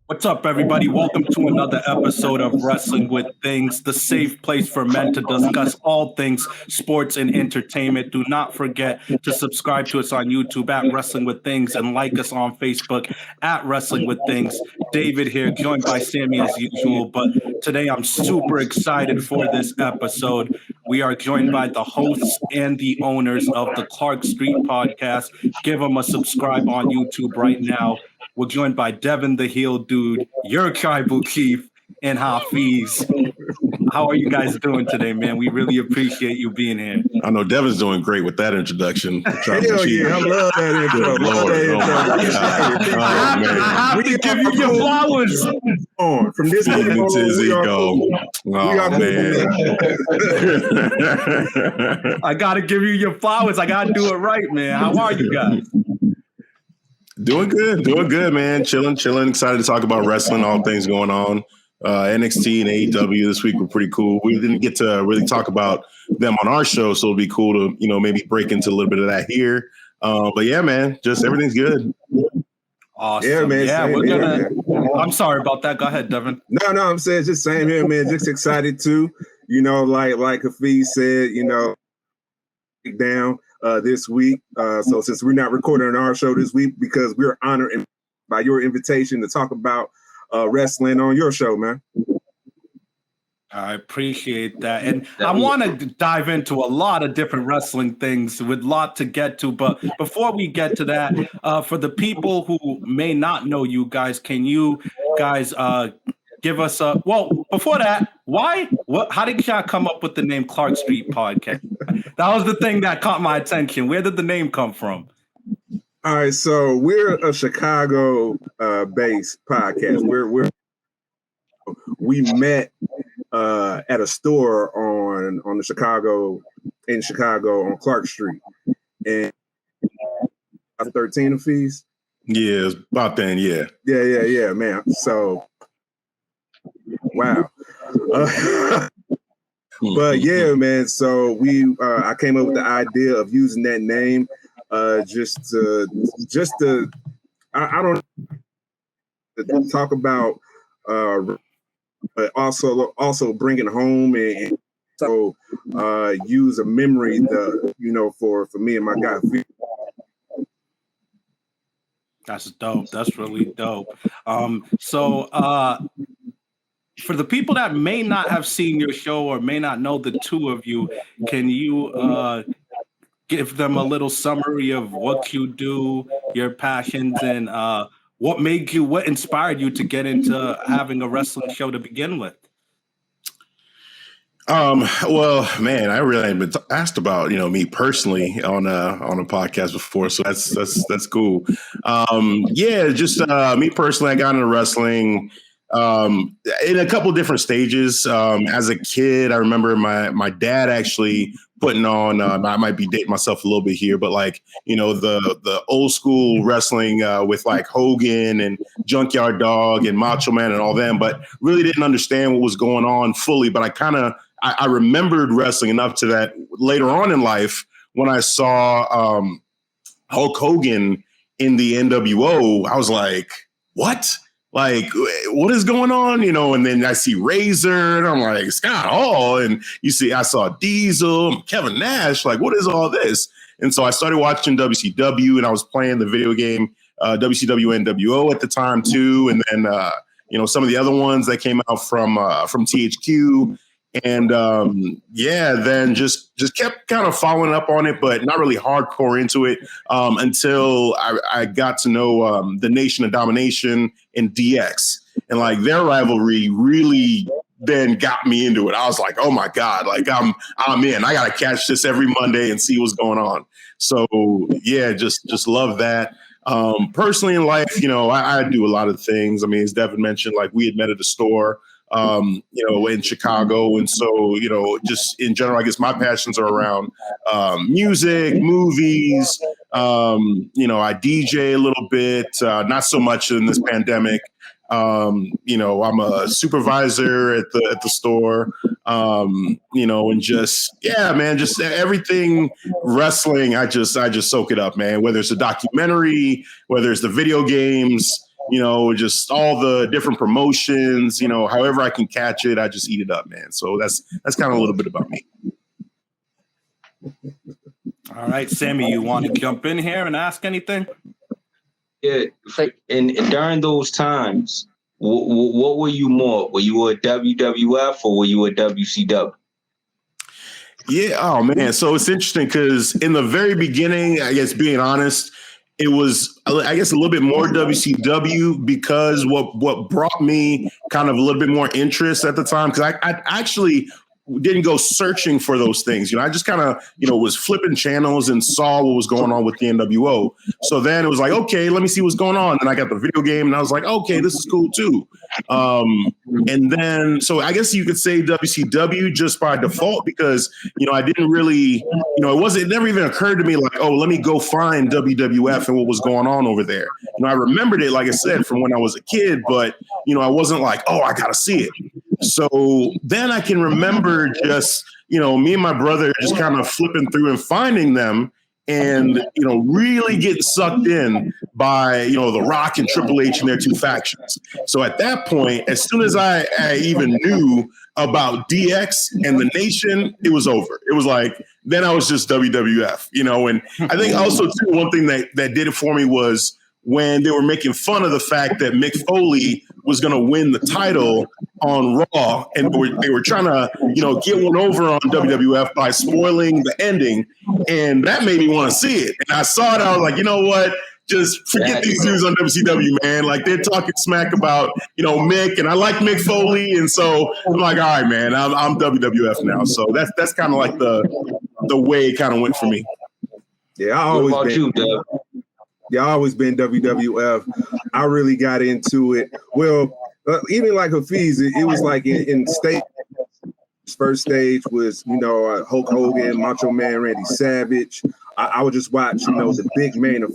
What's up, everybody? Welcome to another episode of Wrestling with Things, the safe place for men to discuss all things sports and entertainment. Do not forget to subscribe to us on YouTube at Wrestling with Things and like us on Facebook at Wrestling with Things. David here, joined by Sammy as usual, but today I'm super excited for this episode. We are joined by the hosts and the owners of the Clark Street podcast. Give them a subscribe on YouTube right now. We're joined by Devin the Heel Dude, your tribal chief, and Hafeez. How are you guys doing today, man? We really appreciate you being here. I know Devin's doing great with that introduction. Hell yeah, I love that intro. I have to give you your flowers. From this point on, man. I got to give you your flowers. I got to do it right, man. How are you guys? Doing good, man. Chilling. Excited to talk about wrestling, all things going on. NXT and AEW this week were pretty cool. We didn't get to really talk about them on our show, so it'd be cool to, maybe break into a little bit of that here. But yeah, man, just everything's good. Awesome. Yeah, man. Yeah, we're gonna. I'm sorry about that. Go ahead, Devin. No, I'm saying just same here, man. Just excited too. Like Hafeez said, down this week. So since we're not recording our show this week, because we're honored by your invitation to talk about wrestling on your show, man. I appreciate that. And I want to dive into a lot of different wrestling things with a lot to get to. But before we get to that, for the people who may not know you guys, can you guys give us a, before that, how did y'all come up with the name Clark Street Podcast? That was the thing that caught my attention. Where did the name come from? All right, so we're a Chicago based podcast. We met at a store in Chicago on Clark Street, and 13 Hafeez. Yeah, it's about then. Yeah, man. So, wow. But yeah, man. So I came up with the idea of using that name, just to I don't talk about, but also bring it home and so use a memory, for me and my guy. That's dope. That's really dope. For the people that may not have seen your show or may not know the two of you, can you give them a little summary of what you do, your passions, and what inspired you to get into having a wrestling show to begin with? Well, man, I really haven't been asked about, me personally on a podcast before. So that's cool. Me personally, I got into wrestling in a couple different stages. As a kid, I remember my dad actually putting on, I might be dating myself a little bit here, but the old school wrestling with like Hogan and Junkyard Dog and Macho Man and all them, but really didn't understand what was going on fully. But I remembered wrestling enough to that later on in life when I saw Hulk Hogan in the NWO, I was like, what? Like, what is going on? And then I see Razor and I'm like, Scott Hall. And I saw Diesel, Kevin Nash. Like, what is all this? And so I started watching WCW and I was playing the video game WCW NWO at the time too. And then, some of the other ones that came out from THQ. And then just kept kind of following up on it, but not really hardcore into it until I got to know the Nation of Domination and DX, and like their rivalry really then got me into it. I was like, oh my God, like I'm in. I gotta catch this every Monday and see what's going on. So yeah, just love that. Personally in life, I do a lot of things. I mean, as Devin mentioned, like we had met at a store. In Chicago. And so, just in general, I guess my passions are around music, movies. I DJ a little bit, not so much in this pandemic. You know, I'm a supervisor at the store. You know, and just man, just everything wrestling. I just soak it up, man. Whether it's a documentary, whether it's the video games, you know, just all the different promotions. You know, however I can catch it, I just eat it up, man. So that's kind of a little bit about me. All right, Sammy, you want to jump in here and ask anything? Yeah, and during those times, what were you more? Were you a WWF or were you a WCW? Yeah, oh man. So it's interesting because in the very beginning, I guess being honest, it was, I guess, a little bit more WCW because what brought me kind of a little bit more interest at the time, because I actually didn't go searching for those things. You know, I just kind of, you know, was flipping channels and saw what was going on with the NWO. So then it was like, okay, let me see what's going on. And I got the video game and I was like, okay, this is cool too. And then, so I guess you could say WCW just by default because, you know, I didn't really, you know, it never even occurred to me like, oh, let me go find WWF and what was going on over there. You know, I remembered it, like I said, from when I was a kid, but, you know, I wasn't like, oh, I got to see it. So then I can remember just, you know, me and my brother just kind of flipping through and finding them and, you know, really getting sucked in by, you know, The Rock and Triple H and their two factions. So at that point, as soon as I even knew about DX and the Nation, it was over. It was like, then I was just WWF, you know, and I think also too, one thing that did it for me was when they were making fun of the fact that Mick Foley was going to win the title on Raw, and they were trying to, you know, get one over on WWF by spoiling the ending, and that made me want to see it. And I saw it, I was like, you know what? Just forget these dudes on WCW, man. Like they're talking smack about, you know, Mick, and I like Mick Foley, and so I'm like, all right, man, I'm WWF now. So that's kind of like the way it kind of went for me. Yeah, I always been WWF. I really got into it. Well, even like Hafeez, it was like in stage. First stage was, you know, Hulk Hogan, Macho Man, Randy Savage. I would just watch, you know, the big main of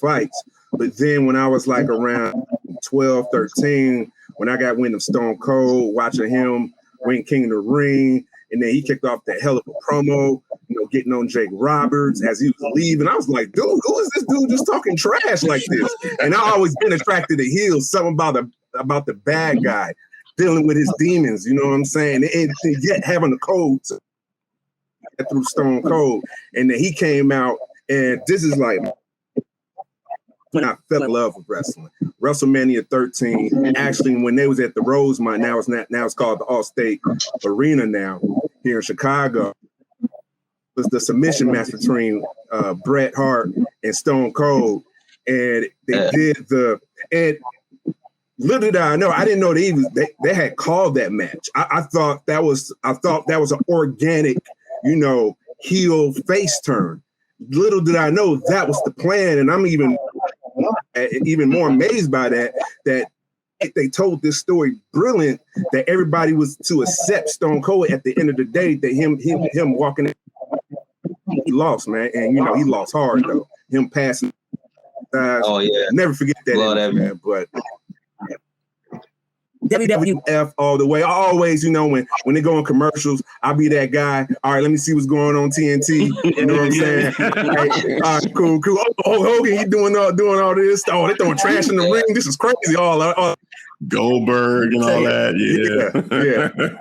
fights. But then when I was like around 12, 13, when I got wind of Stone Cold, watching him win King of the Ring, and then he kicked off that hell of a promo, you know, getting on Jake Roberts as he was leaving. I was like, dude, who is this dude just talking trash like this? And I always been attracted to heels, something about the bad guy dealing with his demons, you know what I'm saying? And yet having the code through Stone Cold. And then he came out, and this is like when I fell in love with wrestling. WrestleMania 13, actually, when they was at the Rosemont, now it's called the Allstate Arena now here in Chicago. It was the submission match between Bret Hart and Stone Cold, and they did and little did I know, I didn't know they had called that match. I thought that was an organic, you know, heel face turn. Little did I know that was the plan, and I'm even more amazed by that they told this story brilliant, that everybody was to accept Stone Cold at the end of the day, that him walking in, he lost, man, and you know he lost hard though. Him passing. Oh yeah, never forget that, man. But WWF all the way. I always, you know, when they go on commercials, I'll be that guy. All right, let me see what's going on TNT. You know what I'm saying? Hey, all right, cool. Oh, Hogan, he doing all this. Oh, they throwing trash in the ring. This is crazy. All Goldberg and all that. Yeah.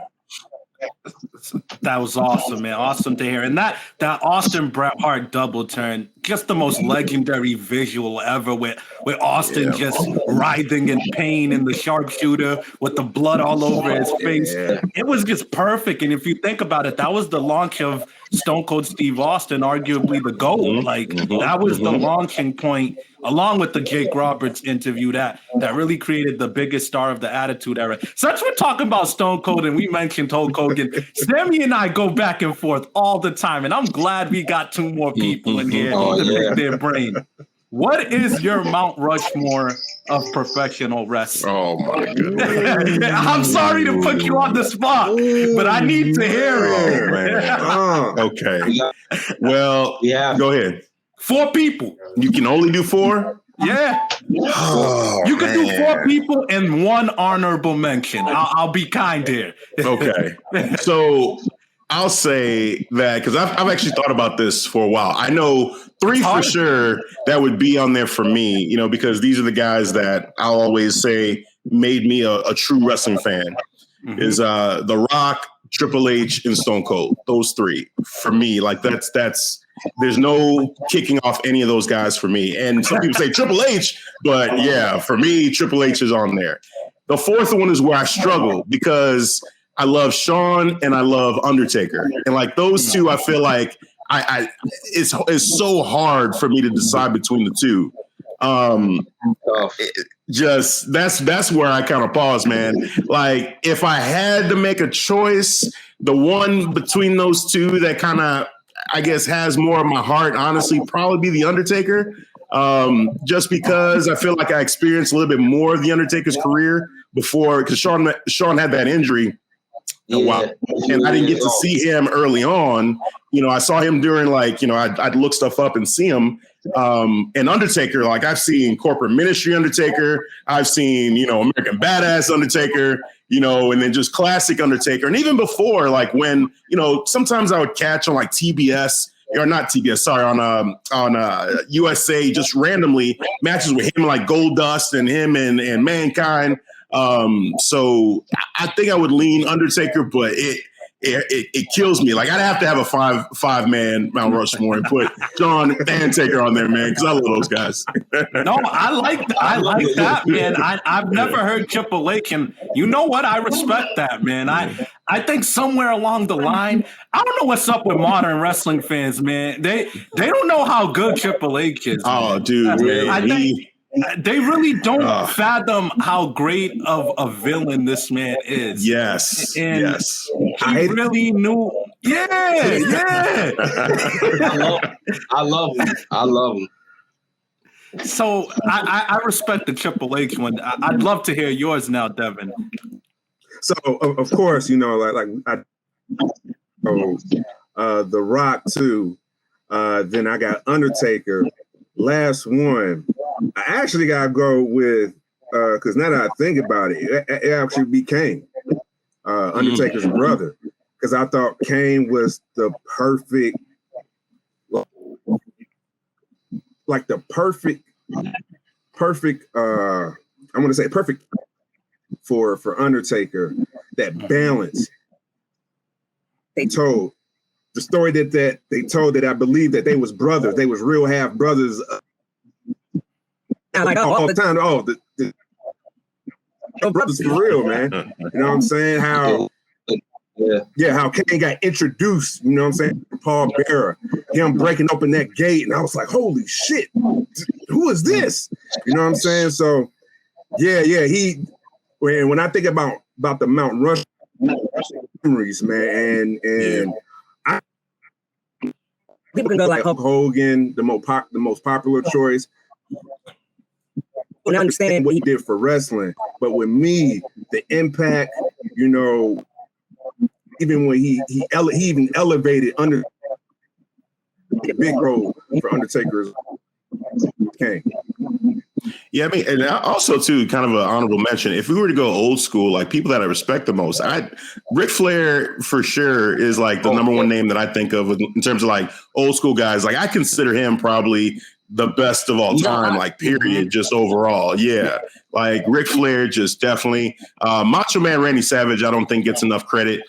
That was awesome, man. Awesome to hear. And that Austin Bret Hart double turn, just the most legendary visual ever with Austin just writhing in pain in the sharpshooter with the blood all over his face. Yeah. It was just perfect. And if you think about it, that was the launch of Stone Cold Steve Austin, arguably the GOAT. That was the launching point, along with the Jake Roberts interview that really created the biggest star of the Attitude Era. Since we're talking about Stone Cold and we mentioned Hulk Hogan, Sammy and I go back and forth all the time, and I'm glad we got two more people in here to pick their brain. What is your Mount Rushmore of professional wrestling? Oh my goodness! I'm sorry to put you on the spot, but I need to hear it. Man. Okay. Well, go ahead. 4 people. You can only do 4? Yeah. Oh, You could do man. 4 people and 1 honorable mention. I'll be kind here. Okay. So I'll say that because I've actually thought about this for a while. I know 3 for sure that would be on there for me, you know, because these are the guys that I'll always say made me a true wrestling fan. Mm-hmm. Is The Rock, Triple H, and Stone Cold. Those 3 for me. Like that's there's no kicking off any of those guys for me. And some people say Triple H, but yeah, for me, Triple H is on there. The 4th one is where I struggle because I love Shawn and I love Undertaker. And like those 2, I feel like it's so hard for me to decide between the 2. That's where I kind of pause, man. Like if I had to make a choice, the one between those 2 that kind of, I guess, has more of my heart, honestly, probably be The Undertaker. Just because I feel like I experienced a little bit more of The Undertaker's career before, because Shawn had that injury. And I didn't get to see him early on. You know, I saw him during I'd look stuff up and see him. And Undertaker, like I've seen Corporate Ministry Undertaker, I've seen, American Badass Undertaker, and then just classic Undertaker. And even before, like when, sometimes I would catch on like TBS or not TBS, sorry, on USA, just randomly matches with him like Goldust and him and Mankind. So I think I would lean Undertaker, but it kills me. Like I'd have to have a five man Mount Rushmore and put Shawn and Taker on there, man, because I love those guys. No, I like that, man. I've never heard Triple H, and you know what? I respect that, man. I think somewhere along the line, I don't know what's up with modern wrestling fans, man. They don't know how good Triple H is. Oh, dude, man. They really don't fathom how great of a villain this man is. Yes. And yes. He really knew. Yeah. I love him. So I respect the Triple H one. I'd love to hear yours now, Devin. So of course, The Rock too. Then I got Undertaker. Last one, I actually gotta go with because now that I think about it, it actually be Kane, Undertaker's brother, because I thought Kane was the perfect, perfect. I'm gonna say perfect for Undertaker. That balance. They told. The story that they told that I believe that they was brothers, they was real half brothers. All the time. Oh, the brothers for real, man. You know what I'm saying? How Kane got introduced. You know what I'm saying? Paul Bearer, him breaking open that gate, and I was like, holy shit, who is this? You know what I'm saying? So, yeah. When I think about the Mount Rushmore memories, man, and. People can go like Hulk Hogan, the most popular choice. I understand what he did for wrestling, but with me, the impact, even when he even elevated under a big role for Undertaker's Kane. Yeah, I mean, and also too, kind of an honorable mention. If we were to go old school, like people that I respect the most, Ric Flair for sure is like the number one name that I think of in terms of like old school guys. Like I consider him probably the best of all time, like period, just overall. Yeah, like Ric Flair, just definitely. Macho Man Randy Savage, I don't think gets enough credit.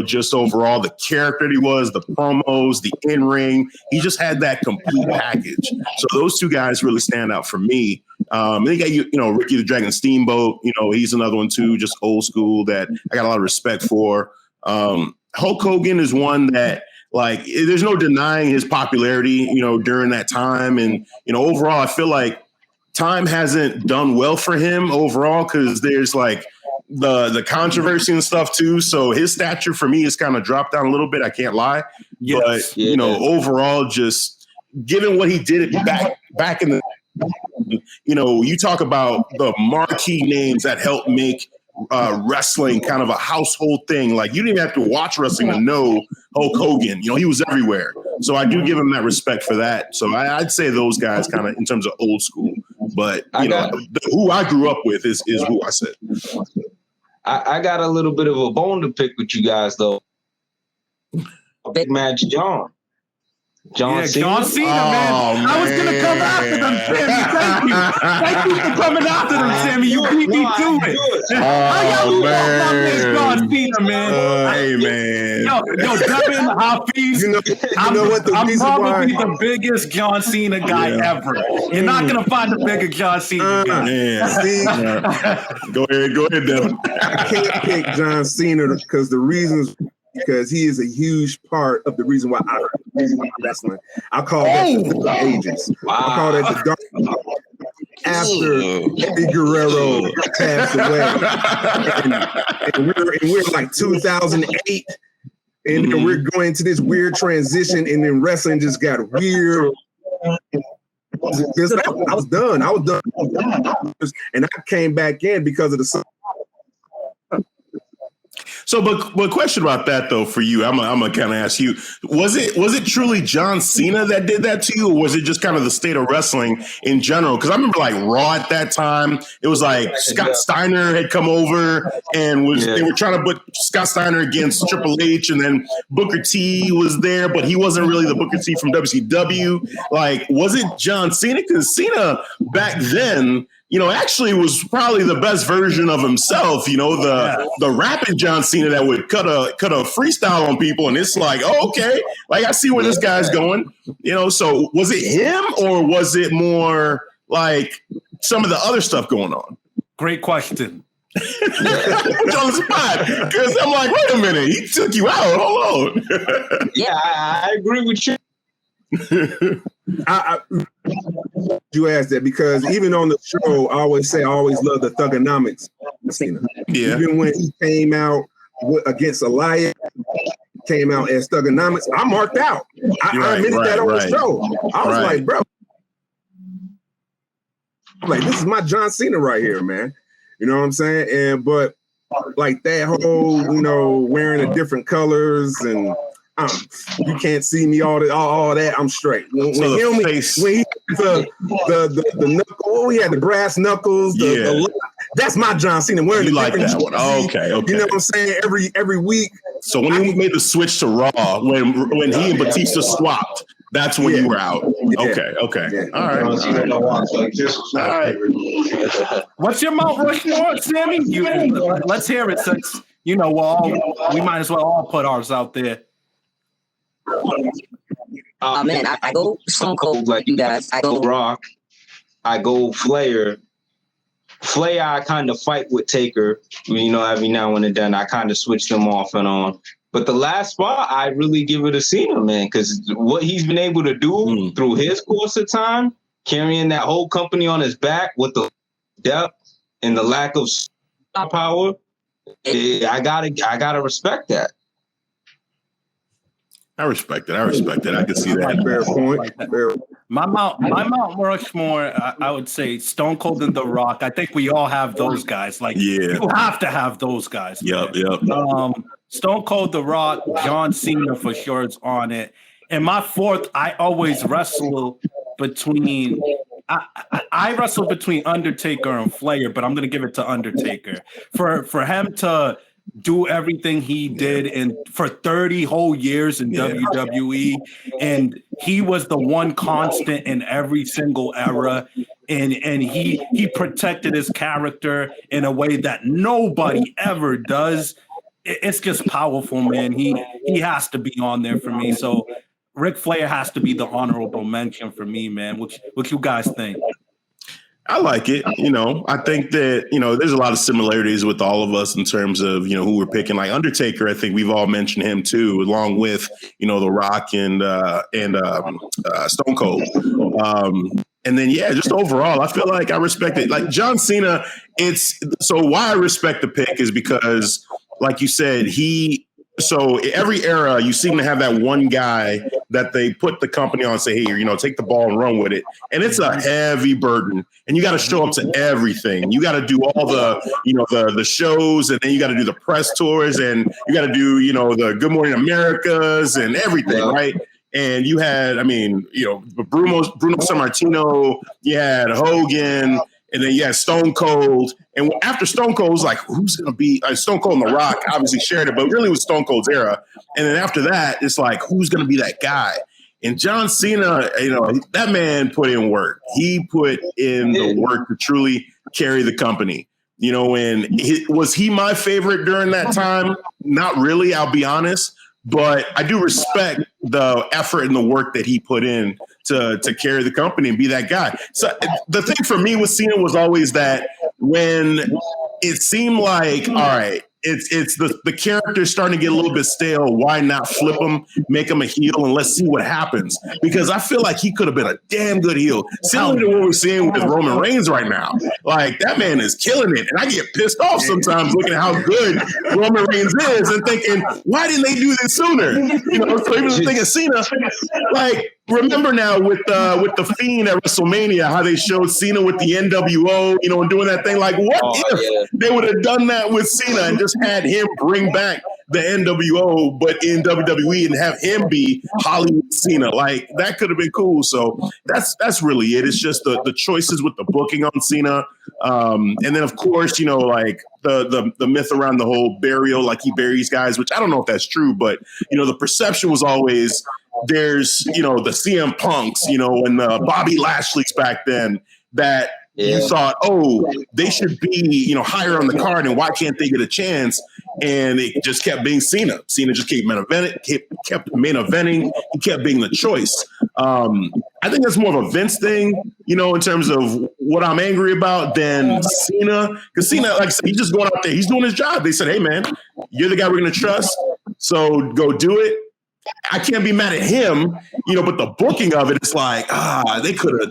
Just overall the character he was, the promos, the in ring. He just had that complete package. So those 2 guys really stand out for me. And then you got Ricky the Dragon Steamboat. He's another one too, just old school that I got a lot of respect for. Hulk Hogan is one that. Like, there's no denying his popularity, during that time. And, overall, I feel like time hasn't done well for him overall because there's like the controversy and stuff too. So his stature for me has kind of dropped down a little bit. I can't lie. Yes. But, overall, just given what he did back in the, you talk about the marquee names that helped make wrestling kind of a household thing. Like you didn't have to watch wrestling to know Hulk Hogan. He was everywhere. So I do give him that respect for that. So I'd say those guys kind of in terms of old school. But who I grew up with is who I said. I got a little bit of a bone to pick with you guys, though. Big match, John Cena, man. I was gonna come after them, Sammy. Thank you for coming after them, Sammy. You beat me to it. John Cena, man. Hey, man. Yo, Devin, Hafeez. You know what? I'm probably the biggest John Cena guy ever. You're not gonna find a bigger John Cena guy. Go ahead, Devin. I can't pick John Cena because he is a huge part of the reason why I wrestling. I call that the dark ages. Wow. I call that the dark after Eddie Guerrero passed away. And we're like 2008, and we're going to this weird transition, and then wrestling just got weird. I was done. And I came back in because of the. So, but question about that though for you, I'm gonna kind of ask you: was it truly John Cena that did that to you, or was it just kind of the state of wrestling in general? Because I remember like Raw at that time, it was like Scott Steiner had come over and they were trying to put Scott Steiner against Triple H, and then Booker T was there, but he wasn't really the Booker T from WCW. Like, was it John Cena? Because Cena back then, actually was probably the best version of himself. The rapping John Cena that would cut a freestyle on people, and it's like, oh, okay, like I see where this guy's going. So was it him, or was it more like some of the other stuff going on? Great question. On the spot, because I'm like, wait a minute, he took you out. Hold on. Yeah, I agree with you. You asked that because even on the show, I always love the thugonomics. Yeah. Even when he came out against Elias, came out as thugonomics, I marked out. I admitted that on the show. I was like, bro, this is my John Cena right here, man. You know what I'm saying? But like that whole, wearing the different colors and you can't see me all that. I'm straight. When he had the knuckle, he had the brass knuckles. That's my John Cena. Wearing you like that one? Okay. You know what I'm saying? Every week. So when he made the switch to Raw, when he and Batista swapped, that's when you were out. Okay. Yeah. All right. What's your Mount Rushmore, Sammy? Let's hear it, since we might as well all put ours out there. Man, I go Stone Cold like you guys. I go Rock. I go Flair. Flair, I kind of fight with Taker. Every now and then I kind of switch them off and on. But the last spot, I really give it to Cena, man, because what he's been able to do through his course of time, carrying that whole company on his back with the depth and the lack of power, I gotta respect that. I respect it. I can see that. Fair point. My Mount Rushmore, I would say Stone Cold and The Rock. I think we all have those guys. You have to have those guys. Yep. Stone Cold, The Rock, John Cena for sure is on it. And my fourth, I always wrestle between. I wrestle between Undertaker and Flair, but I'm going to give it to Undertaker for him to do everything he did for 30 whole years in WWE, and he was the one constant in every single era, and he protected his character in a way that nobody ever does. It's just powerful, man. He has to be on there for me. So Ric Flair has to be the honorable mention for me, man. What you guys think? I like it. I think that, there's a lot of similarities with all of us in terms of, who we're picking. Like Undertaker, I think we've all mentioned him too, along with, The Rock and Stone Cold. And then, just overall, I feel like I respect it. Like John Cena, why I respect the pick is because, like you said, so every era, you seem to have that one guy that they put the company on and say, hey, take the ball and run with it. And it's a heavy burden. And you got to show up to everything. You got to do all the shows, and then you got to do the press tours, and you got to do, the Good Morning Americas and everything, right? And you had, I mean, you know, Bruno Sammartino, you had Hogan, and then you had Stone Cold. And after Stone Cold, it was like, who's going to be Stone Cold and The Rock obviously shared it, but really it was Stone Cold's era. And then after that, it's like, who's going to be that guy? And John Cena, you know, that man put in work. He put in the work to truly carry the company. You know, and was he my favorite during that time? Not really, I'll be honest. But I do respect the effort and the work that he put in to carry the company and be that guy. So the thing for me with Cena was always that when it seemed like, all right, it's the character's starting to get a little bit stale. Why not flip him, make him a heel, and let's see what happens? Because I feel like he could have been a damn good heel. Similar to what we're seeing with Roman Reigns right now. Like, that man is killing it. And I get pissed off sometimes looking at how good Roman Reigns is and thinking, why didn't they do this sooner? You know, so even thinking Cena, like, remember now with the Fiend at WrestleMania, how they showed Cena with the NWO, you know, and doing that thing. Like, what if they would have done that with Cena and just had him bring back the NWO, but in WWE, and have him be Hollywood Cena? Like, that could have been cool. So that's really it. It's just the choices with the booking on Cena. And then, of course, you know, like the myth around the whole burial, like he buries guys, which I don't know if that's true, but, you know, the perception was always there's, you know, the CM Punks, you know, and the Bobby Lashley's back then that you thought, oh, they should be, you know, higher on the card, and why can't they get a chance? And it just kept being Cena. Cena just kept main eventing. He kept being the choice. I think that's more of a Vince thing, you know, in terms of what I'm angry about than Cena. Because Cena, like I said, he's just going out there. He's doing his job. They said, hey, man, you're the guy we're going to trust, so go do it. I can't be mad at him, you know, but the booking of it, it's like, they could have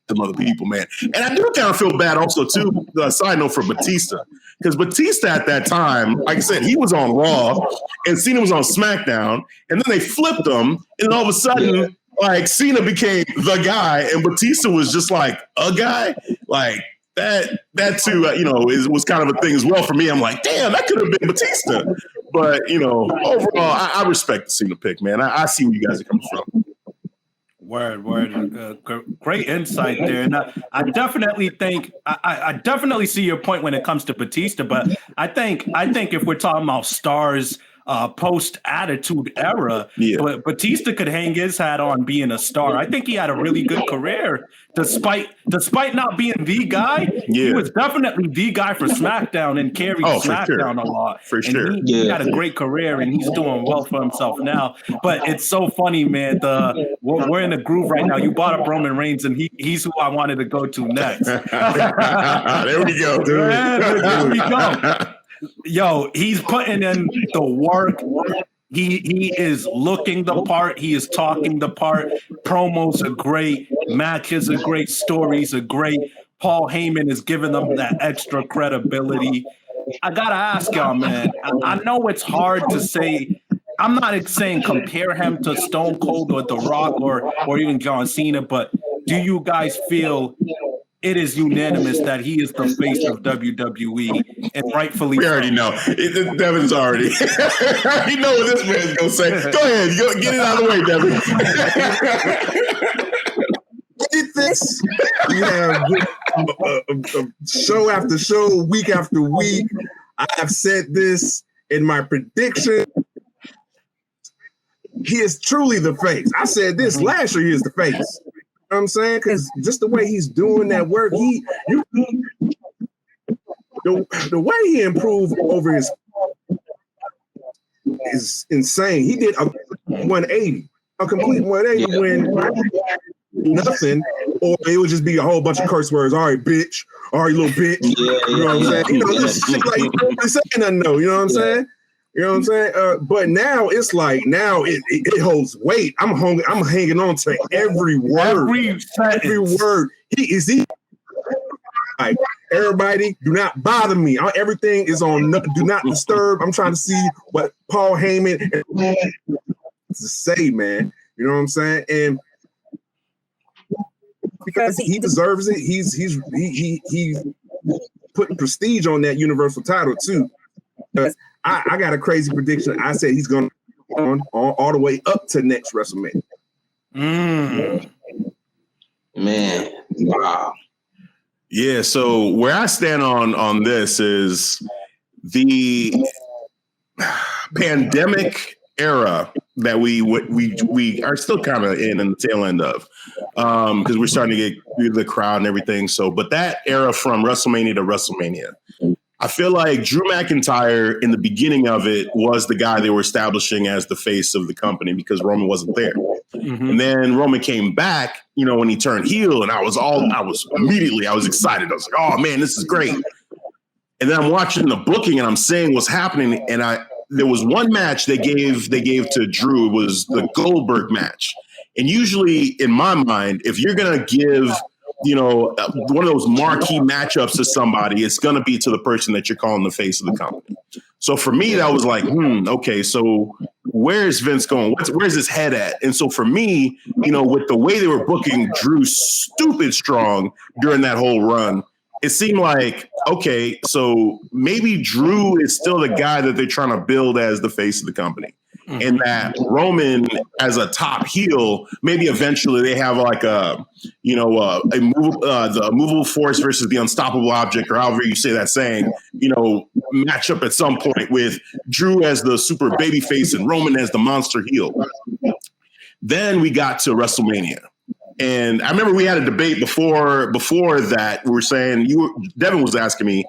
some other people, man. And I do kind of feel bad also, too, side note for Batista. Because Batista at that time, like I said, he was on Raw and Cena was on SmackDown. And then they flipped them. And all of a sudden, like, Cena became the guy and Batista was just like a guy. Like, that too, you know, was kind of a thing as well for me. I'm like, damn, that could have been Batista. But, you know, overall, I respect the Cena pick, man. I see where you guys are coming from. Word. Great insight there. And I definitely think I definitely see your point when it comes to Batista, but I think if we're talking about stars post Attitude Era, but Batista could hang his hat on being a star. I think he had a really good career despite not being the guy. He was definitely the guy for SmackDown and carried SmackDown a lot. For sure. He had a great career and he's doing well for himself now. But it's so funny, man. We're in a groove right now. You brought up Roman Reigns and he's who I wanted to go to next. There we go. There we go. Yo, he's putting in the work. He is looking the part. He is talking the part. Promos are great. Matches are great. Stories are great. Paul Heyman is giving them that extra credibility. I gotta ask y'all, man. I know it's hard to say. I'm not saying compare him to Stone Cold or The Rock or even John Cena, but do you guys feel it is unanimous that he is the face of WWE, and rightfully we already know. Devin's already. I already know what this man's gonna say. Go ahead, get it out of the way, Devin. Get this. Yeah, show after show, week after week. I have said this in my prediction. He is truly the face. I said this last year. He is the face. You know what I'm saying? Because just the way he's doing that work, the way he improved over his is insane. He did a 180, a complete 180 when nothing, or it would just be a whole bunch of curse words. All right, bitch. All right, little bitch. You know what I'm saying? You know, this shit like you don't really say nothing, though. You know what I'm saying? You know what I'm saying? But now it's like it holds weight. I'm hanging on to every word. Every word. He like, everybody, do not bother me. Everything is on do not disturb. I'm trying to see what Paul Heyman to say, man. You know what I'm saying? And because he deserves it, he's putting prestige on that Universal title too. I got a crazy prediction. I said he's going on all the way up to next WrestleMania. Man, wow. Yeah, so where I stand on this is the pandemic era that we are still kind of in the tail end of, because we're starting to get the crowd and everything. So, but that era from WrestleMania to WrestleMania, I feel like Drew McIntyre in the beginning of it was the guy they were establishing as the face of the company because Roman wasn't there. Mm-hmm. And then Roman came back, when he turned heel, and I was excited. I was like, oh man, this is great. And then I'm watching the booking and I'm seeing what's happening. And there was one match they gave to Drew. It was the Goldberg match. And usually in my mind, if you're going to give, one of those marquee matchups to somebody, it's going to be to the person that you're calling the face of the company. So for me, that was like, okay, so where's Vince going? Where's his head at? And so for me, with the way they were booking Drew stupid strong during that whole run, it seemed like, okay, so maybe Drew is still the guy that they're trying to build as the face of the company. Mm-hmm. And that Roman as a top heel, maybe eventually they have like the movable force versus the unstoppable object, or however you say that saying, match up at some point with Drew as the super baby face and Roman as the monster heel. Then we got to WrestleMania. And I remember we had a debate before that. We were saying, Devin was asking me,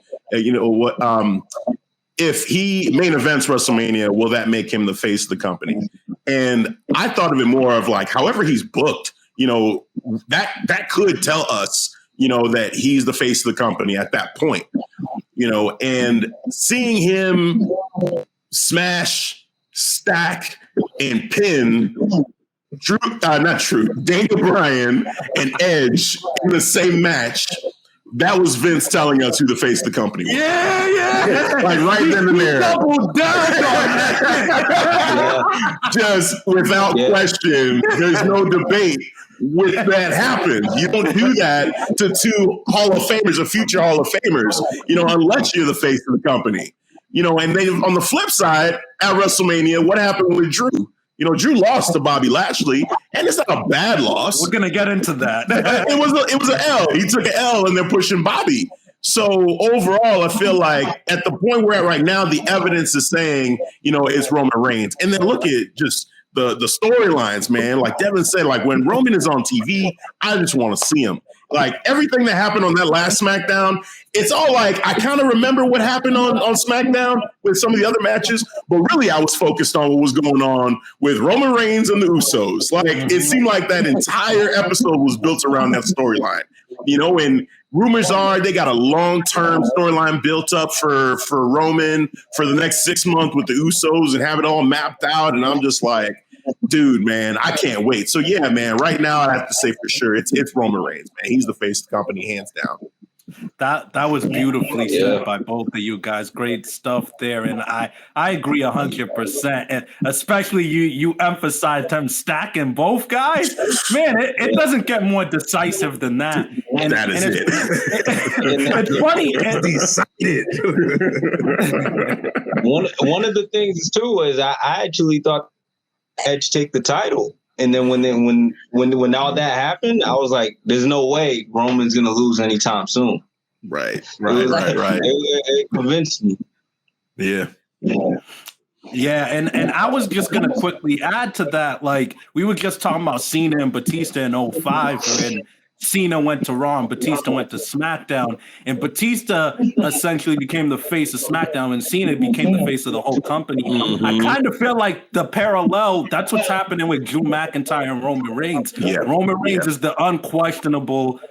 if he main events WrestleMania, will that make him the face of the company? And I thought of it more of like, however he's booked, that could tell us, that he's the face of the company at that point, and seeing him smash, stack, and pin Daniel Bryan and Edge in the same match. That was Vince telling us who the face of the company was. Yeah. Like right then and there. Double down on that. Just without question, there's no debate with that happens. You don't do that to two Hall of Famers or future Hall of Famers, unless you're the face of the company. And then on the flip side, at WrestleMania, what happened with Drew? Drew lost to Bobby Lashley, and it's not a bad loss. We're gonna get into that. It was an L. He took an L, and they're pushing Bobby. So overall, I feel like at the point we're at right now, the evidence is saying, it's Roman Reigns. And then look at just the storylines, man. Like Devin said, like when Roman is on TV, I just want to see him. Like everything that happened on that last SmackDown, it's all like I kind of remember what happened on SmackDown with some of the other matches, but really I was focused on what was going on with Roman Reigns and the Usos. Like it seemed like that entire episode was built around that storyline, and rumors are they got a long-term storyline built up for Roman for the next 6 months with the Usos and have it all mapped out. And I'm just like, dude, man, I can't wait. So yeah, man, right now I have to say for sure it's Roman Reigns, man. He's the face of the company, hands down. That was beautifully said by both of you guys. Great stuff there, and I agree 100%. And especially you emphasized him stacking both guys. Man, it doesn't get more decisive than that. And that is it. It's funny. One of the things too is I actually thought Edge take the title. And then when all that happened, I was like, "There's no way Roman's gonna lose anytime soon." Right. It convinced me. Yeah. And I was just gonna quickly add to that. Like we were just talking about Cena and Batista in 2005 when Cena went to Raw and Batista went to SmackDown, and Batista essentially became the face of SmackDown and Cena became the face of the whole company. Mm-hmm. I kind of feel like the parallel, that's what's happening with Drew McIntyre and Roman Reigns. Yeah. Roman Reigns is the unquestionable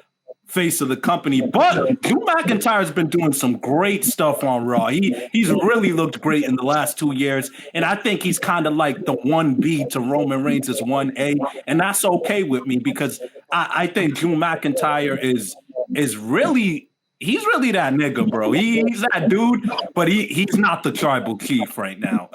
face of the company, but Drew McIntyre has been doing some great stuff on Raw. He's really looked great in the last 2 years, and I think he's kind of like the 1B to Roman Reigns' 1A, and that's okay with me because I think Drew McIntyre is really that nigga, bro. He's that dude, but he's not the tribal chief right now.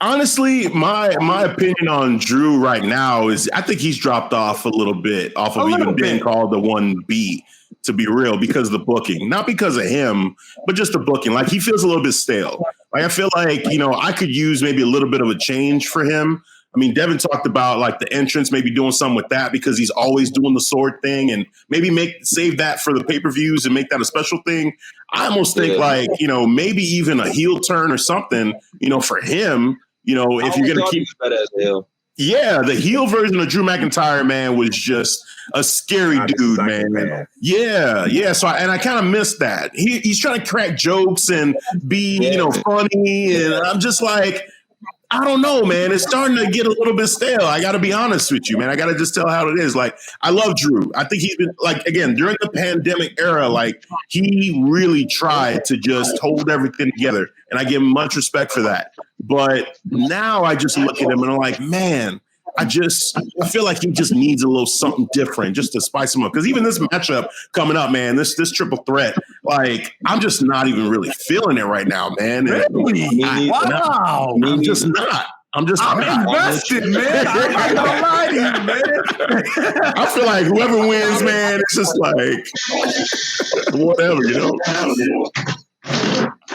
Honestly, my opinion on Drew right now is I think he's dropped off a little bit off of even being called the 1B, to be real, because of the booking. Not because of him, but just the booking. Like he feels a little bit stale. Like I feel like, I could use maybe a little bit of a change for him. I mean, Devin talked about like the entrance, maybe doing something with that because he's always doing the sword thing, and maybe save that for the pay-per-views and make that a special thing. I almost think like, you know, maybe even a heel turn or something, you know, for him, you know, if you're going to keep that as a heel. Yeah, the heel version of Drew McIntyre, man, was just a scary dude, man. Yeah. So I kind of missed that. He's trying to crack jokes and be, you know, funny, and I'm just like, I don't know, man. It's starting to get a little bit stale. I got to be honest with you, man. I got to just tell how it is. Like, I love Drew. I think he's been, like, again, during the pandemic era, like, he really tried to just hold everything together. And I give him much respect for that. But now I just look at him and I'm like, man, I feel like he just needs a little something different just to spice him up. Because even this matchup coming up, man, this triple threat, like, I'm just not even really feeling it right now, man. Really? Wow. I'm just not. I'm invested, man. I'm not gonna lie to you, man. I feel like whoever wins, man, it's just like whatever, you know.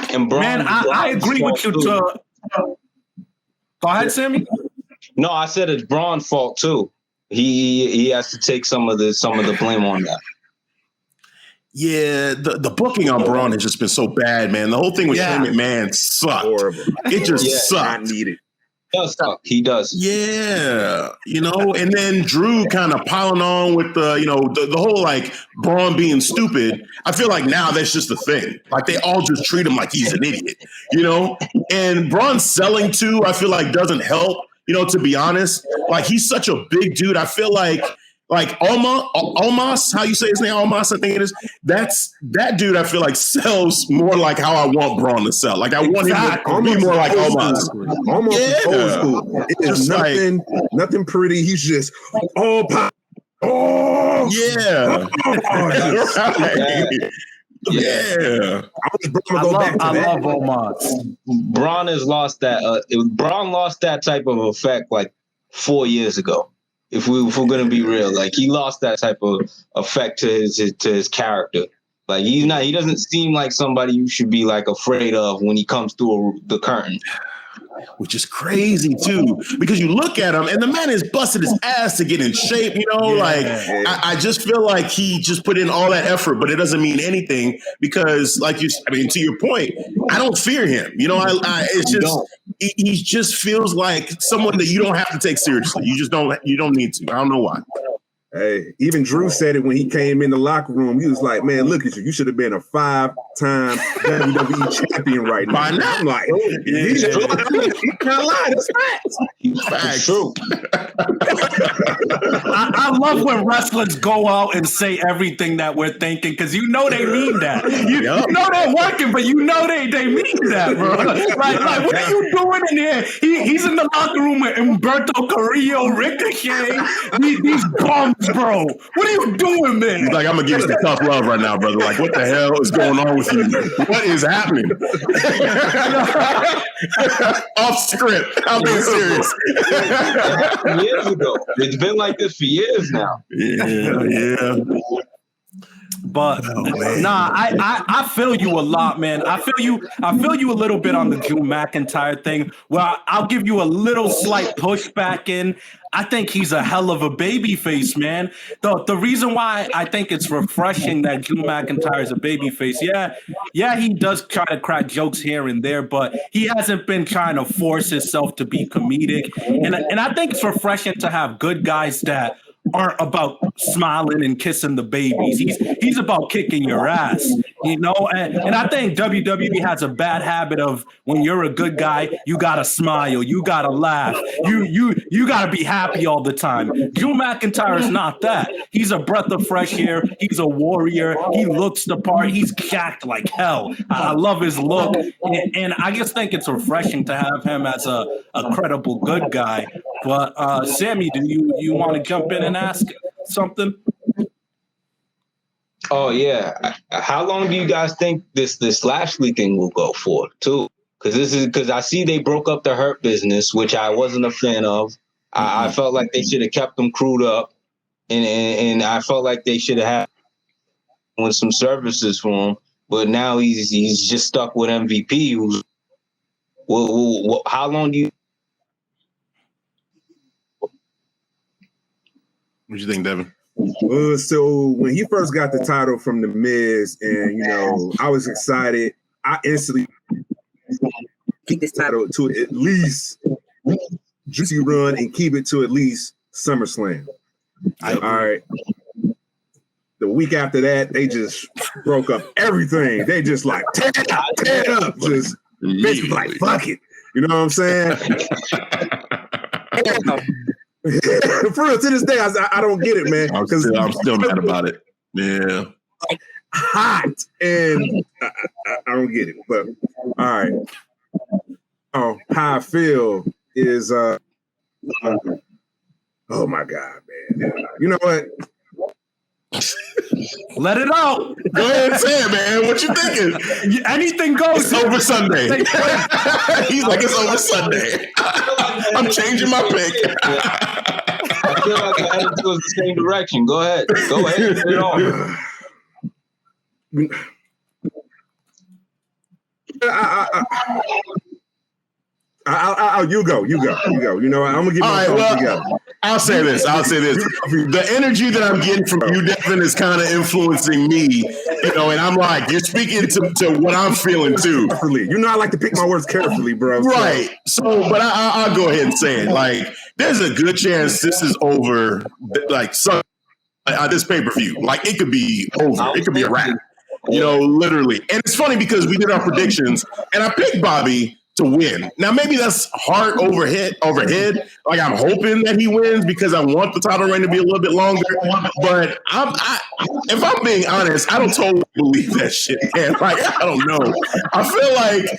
And Braun, man, I agree with you. Go ahead, Sammy. No, I said it's Braun's fault too. He has to take some of the blame on that. Yeah, the booking on Braun has just been so bad, man. The whole thing with Shane McMahon sucked. Horrible. It just sucked. He does. Yeah, you know, and then Drew kind of piling on with the whole like Braun being stupid. I feel like now that's just the thing. Like they all just treat him like he's an idiot, you know. And Braun selling too, I feel like doesn't help. You know, to be honest, like he's such a big dude. I feel like Almas, how you say his name, Almas, I think it is. That dude. I feel like sells more like how I want Braun to sell. Like I want him to be more like Almas. Almost old school. It is nothing pretty. He's just all pop. Oh yeah. Right. Yeah. I love Almas. Braun has lost that. Braun lost that type of effect like 4 years ago. If we're gonna be real, like he lost that type of effect to his character. Like he doesn't seem like somebody you should be like afraid of when he comes through the curtain. Which is crazy too, because you look at him and the man is busted his ass to get in shape. You know, I just feel like he just put in all that effort, but it doesn't mean anything because, to your point, I don't fear him. You know, it's just he just feels like someone that you don't have to take seriously. You don't need to. I don't know why. Hey, even Drew said it when he came in the locker room. He was like, man, look at you. You should have been a 5-time WWE champion right now. I'm like, he's kind of lying. That's facts. True. I love when wrestlers go out and say everything that we're thinking because you know they mean that. You know they're working, but you know they mean that, bro. Like what are you doing in here? He's in the locker room with Humberto Carrillo, Ricochet, these bums. Bro, what are you doing, man? He's like, I'm gonna give you some tough love right now, brother. Like, what the hell is going on with you? What is happening? Off script. I'm being serious. Years ago. It's been like this for years now. Yeah. But I feel you a lot, man. I feel you a little bit on the Drew McIntyre thing. Well, I'll give you a little slight pushback in. I think he's a hell of a babyface, man. The reason why I think it's refreshing that Drew McIntyre is a babyface, yeah, he does try to crack jokes here and there, but he hasn't been trying to force himself to be comedic. And I think it's refreshing to have good guys that aren't about smiling and kissing the babies. He's about kicking your ass, you know? And I think WWE has a bad habit of when you're a good guy, you gotta smile, you gotta laugh, you gotta be happy all the time. Drew McIntyre is not that. He's a breath of fresh air. He's a warrior. He looks the part. He's jacked like hell. I love his look. And I just think it's refreshing to have him as a credible good guy. But Sammy, do you want to jump in and ask something? Oh yeah. How long do you guys think this Lashley thing will go for too? Because I see they broke up the Hurt business, which I wasn't a fan of. I felt like they should have kept them crewed up, and I felt like they should have had with some services for him. But now he's just stuck with MVP. How long do you? What you think, Devin? So when he first got the title from The Miz, and I was excited. I instantly keep this title to at least juicy run and keep it to at least SummerSlam. All right. The week after that, they just broke up everything. They just like tear it up. Just basically like fuck it. You know what I'm saying? For real, to this day, I don't get it, man. I'm still mad about it. Yeah. Hot. And I don't get it. But all right. Oh, how I feel is oh my God, man. You know what? Let it out. Go ahead and say it, man. What you thinking? Anything goes. It's over Sunday. He's like, it's over Sunday. I'm changing my pick. I feel like I headed towards the same direction. Go ahead. Go ahead. Put it on. You go. You know what? I'm gonna give you all right, well, I'll say this. The energy that I'm getting from you, Devin, is kind of influencing me, and I'm like, you're speaking to what I'm feeling too. Carefully. I like to pick my words carefully, bro. Right. So, but I'll go ahead and say it. Like, there's a good chance this is over, like, this pay-per-view. Like, it could be over. It could be a wrap. Literally. And it's funny because we did our predictions, and I picked Bobby to win. Now, maybe that's heart overhead. Like, I'm hoping that he wins because I want the title reign to be a little bit longer. But if I'm being honest, I don't totally believe that shit, man. Like, I don't know. I feel like,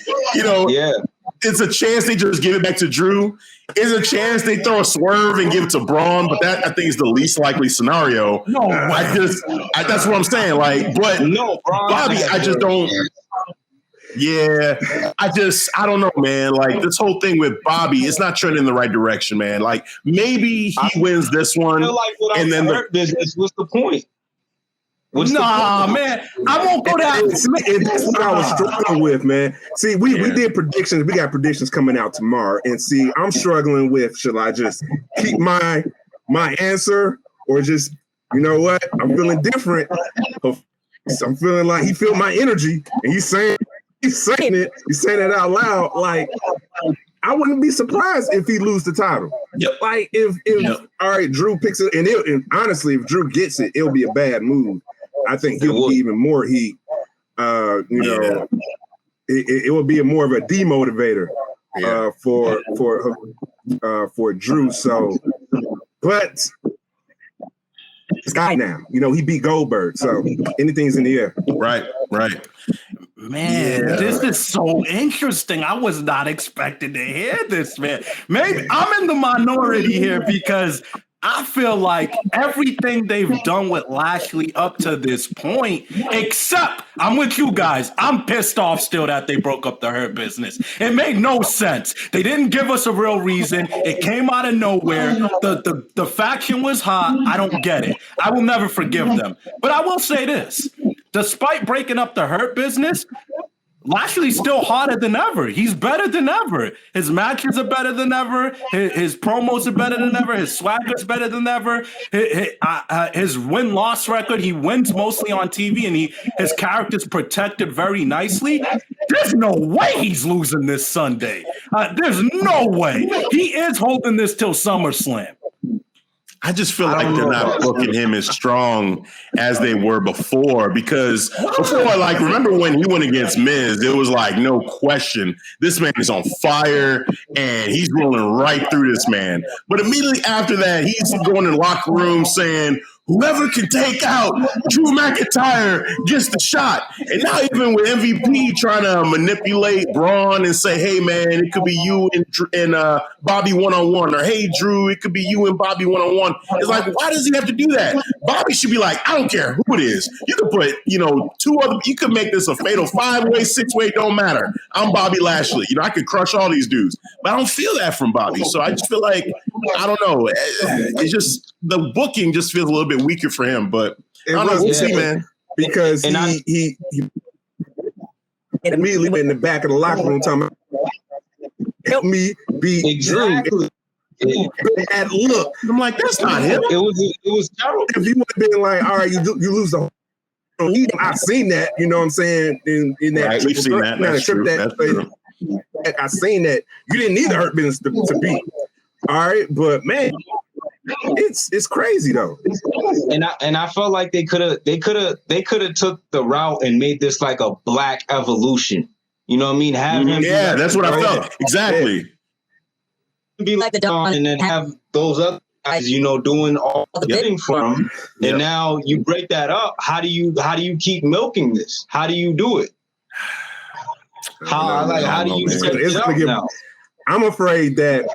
it's a chance they just give it back to Drew. It's a chance they throw a swerve and give it to Braun, but that I think is the least likely scenario. No, that's what I'm saying. Like, but no, Bobby, I just don't. Yeah, I don't know, man. Like, this whole thing with Bobby, it's not trending in the right direction, man. Like, maybe he wins this one, and then business. What's the point? Man, I won't go down. That's what I was struggling with, man. See, we did predictions. We got predictions coming out tomorrow, and see, I'm struggling with, should I just keep my answer, or just, you know what? I'm feeling different. I'm feeling like he felt my energy, and he's saying it. He's saying it out loud. Like, I wouldn't be surprised if he lose the title. Yep. Like, if all right, Drew picks it, and honestly, if Drew gets it, it'll be a bad move. I think he'll be even more heat. It will be more of a demotivator for Drew. So, but this guy now, he beat Goldberg, so anything's in the air. Right. Man, this is so interesting. I was not expecting to hear this, man. Maybe I'm in the minority here because I feel like everything they've done with Lashley up to this point, except I'm with you guys. I'm pissed off still that they broke up the Hurt Business. It made no sense. They didn't give us a real reason. It came out of nowhere. The faction was hot. I don't get it. I will never forgive them. But I will say this. Despite breaking up the Hurt Business, Lashley's still hotter than ever. He's better than ever. His matches are better than ever. His promos are better than ever. His swagger's better than ever. His win-loss record, he wins mostly on TV, and his character's protected very nicely. There's no way he's losing this Sunday. There's no way. He is holding this till SummerSlam. I just feel like they're not booking him as strong as they were before, because before, like, remember when he went against Miz, it was like, no question, this man is on fire and he's rolling right through this man. But immediately after that, he's going in the locker room saying, whoever can take out Drew McIntyre gets the shot. And now even with MVP trying to manipulate Braun and say, hey, man, it could be you and Bobby one-on-one, or hey, Drew, it could be you and Bobby one-on-one. It's like, why does he have to do that? Bobby should be like, I don't care who it is. You could put, two other, you could make this a fatal 5-way, 6-way, don't matter. I'm Bobby Lashley. I could crush all these dudes. But I don't feel that from Bobby. So I just feel like, I don't know. It's just, the booking just feels a little bit weaker for him, but I don't know. We'll see, man. Because he immediately went in the back of the locker room talking about, help me beat Drew. Bad look. I'm like, that's not him. It was terrible. If you would have been like, all right, you lose the I've seen that, you know what I'm saying? In that Right, we've seen that. That's true. That's true. I've seen that. You didn't need the Hurt Business to beat. All right, but man, it's crazy though. And I felt like they could have took the route and made this like a Black Evolution. You know what I mean? Have him. Yeah, that's what I felt. Exactly. Be like the Don, and then have those other guys, you know, doing all the bidding for him. And now you break that up. How do you keep milking this? How do you do it? How do you set it up now? I'm afraid that,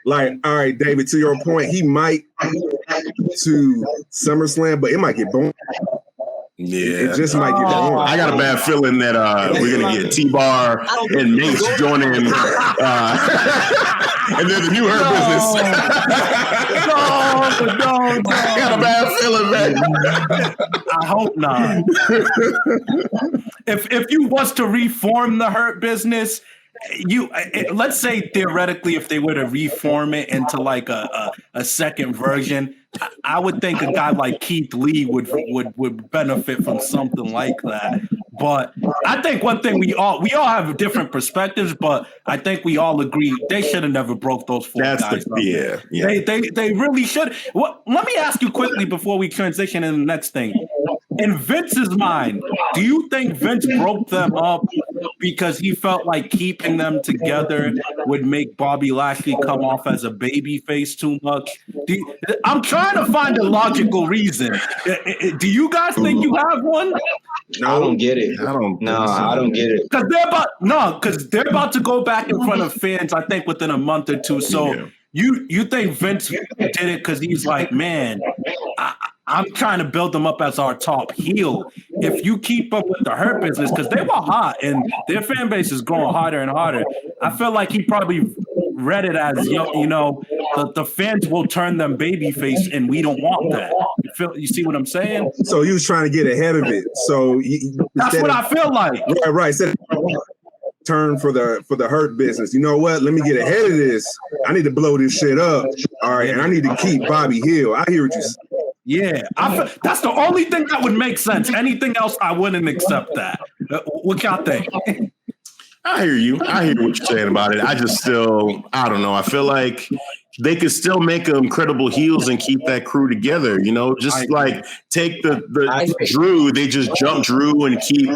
like, all right, David, to your point, he might to SummerSlam, but it might get boring. Yeah, it just might get boring. I got a bad feeling that we're gonna get T-Bar and Mace joining, and then the new Hurt Business. No. I got a bad feeling, man. I hope not. If you was to reform the Hurt Business, let's say theoretically, if they were to reform it into like a second version, I would think a guy like Keith Lee would benefit from something like that. But I think one thing we all have different perspectives, but I think we all agree they should have never broke those four guys. Yeah. They really should. Well, let me ask you quickly before we transition to the next thing. In Vince's mind, do you think Vince broke them up because he felt like keeping them together would make Bobby Lashley come off as a baby face too much? I'm trying to find a logical reason. Do you guys think you have one? No, I don't get it. I don't get it. Because they're about to go back in front of fans, I think, within a month or two. So you think Vince did it because he's like, man, I'm trying to build them up as our top heel. If you keep up with the Hurt Business, because they were hot and their fan base is growing harder and harder, I feel like he probably read it as, the fans will turn them babyface and we don't want that. You see what I'm saying? So he was trying to get ahead of it. So that's what I feel like. Right. Turn for the Hurt Business. You know what? Let me get ahead of this. I need to blow this shit up. All right, and I need to keep Bobby Hill. I hear what you say. Yeah, that's the only thing that would make sense. Anything else, I wouldn't accept that. What y'all think? I hear you. I hear what you're saying about it. I don't know. I feel like they could still make them credible heels and keep that crew together, just like take the Drew, they just jump Drew and keep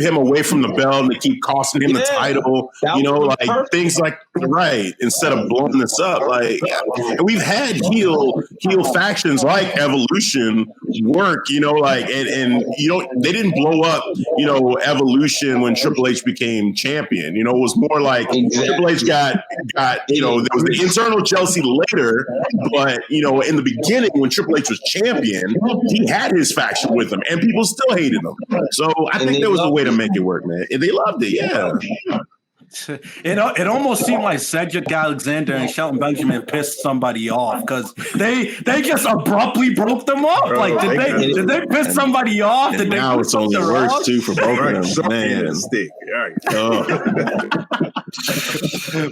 him away from the belt and keep costing him the title, like perfect. Things like, right, instead of blowing this up. Like, and we've had heel factions like Evolution work, and they didn't blow up, Evolution when Triple H became champion. It was more like Triple H got there was the internal jealousy later, but in the beginning when Triple H was champion, he had his faction with him, and people still hated him. So I think there was a way to make it work, man. And they loved it, yeah. It almost seemed like Cedric Alexander and Shelton Benjamin pissed somebody off because they just abruptly broke them up. Bro, like, did they piss somebody off? And now it's only worse too for both of them. Man, stick. Right.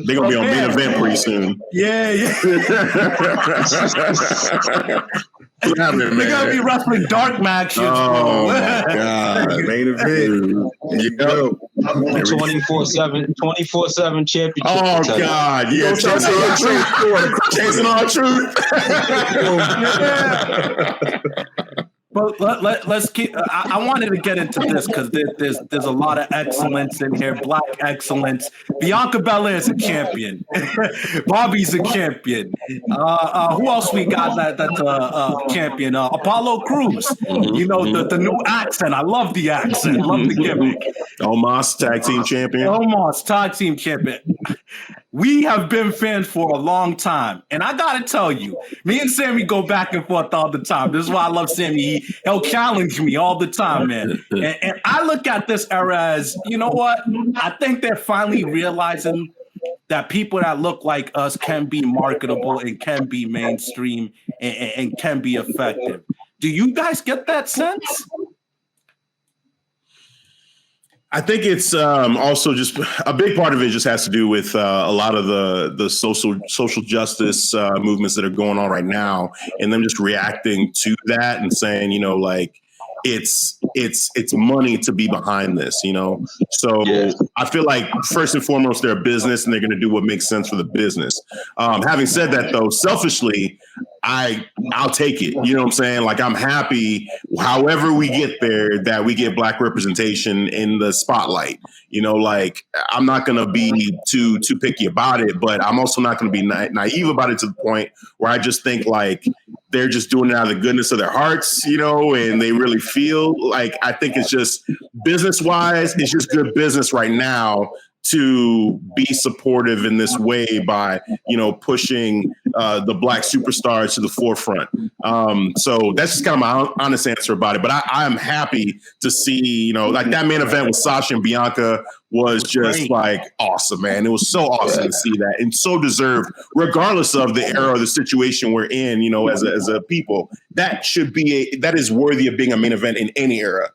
They're gonna be on main event pretty soon. Yeah. What happened, man? They're gonna be wrestling dark matches. Oh my god, main event. 24/7 championship. Oh god, yeah, chasing our truth. But let's keep. I wanted to get into this because there's a lot of excellence in here, black excellence. Bianca Belair is a champion. Bobby's a champion. Who else we got that's a champion? Apollo Crews. The new accent. I love the accent. Love the gimmick. Omos tag team champion. We have been fans for a long time. And I got to tell you, me and Sammy go back and forth all the time. This is why I love Sammy. He'll challenge me all the time, man. And I look at this era as, you know what? I think they're finally realizing that people that look like us can be marketable and can be mainstream and can be effective. Do you guys get that sense? I think it's also just a big part of it just has to do with a lot of the social justice movements that are going on right now, and them just reacting to that and saying, you know, like it's money to be behind this, you know. So I feel like first and foremost they're a business and they're going to do what makes sense for the business. Having said that, though, selfishly, I'll take it. You know what I'm saying? Like, I'm happy however we get there that we get Black representation in the spotlight. You know, like, I'm not going to be too picky about it, but I'm also not going to be naive about it to the point where I just think like they're just doing it out of the goodness of their hearts, you know, and they really feel like, I think it's just business wise, it's just good business right now to be supportive in this way by, you know, pushing the Black superstars to the forefront. So that's just kind of my honest answer about it. But I'm happy to see, you know, like that main event with Sasha and Bianca was just like awesome, man. It was so awesome to see that, and so deserved, regardless of the era or the situation we're in, you know, as a people. That is worthy of being a main event in any era.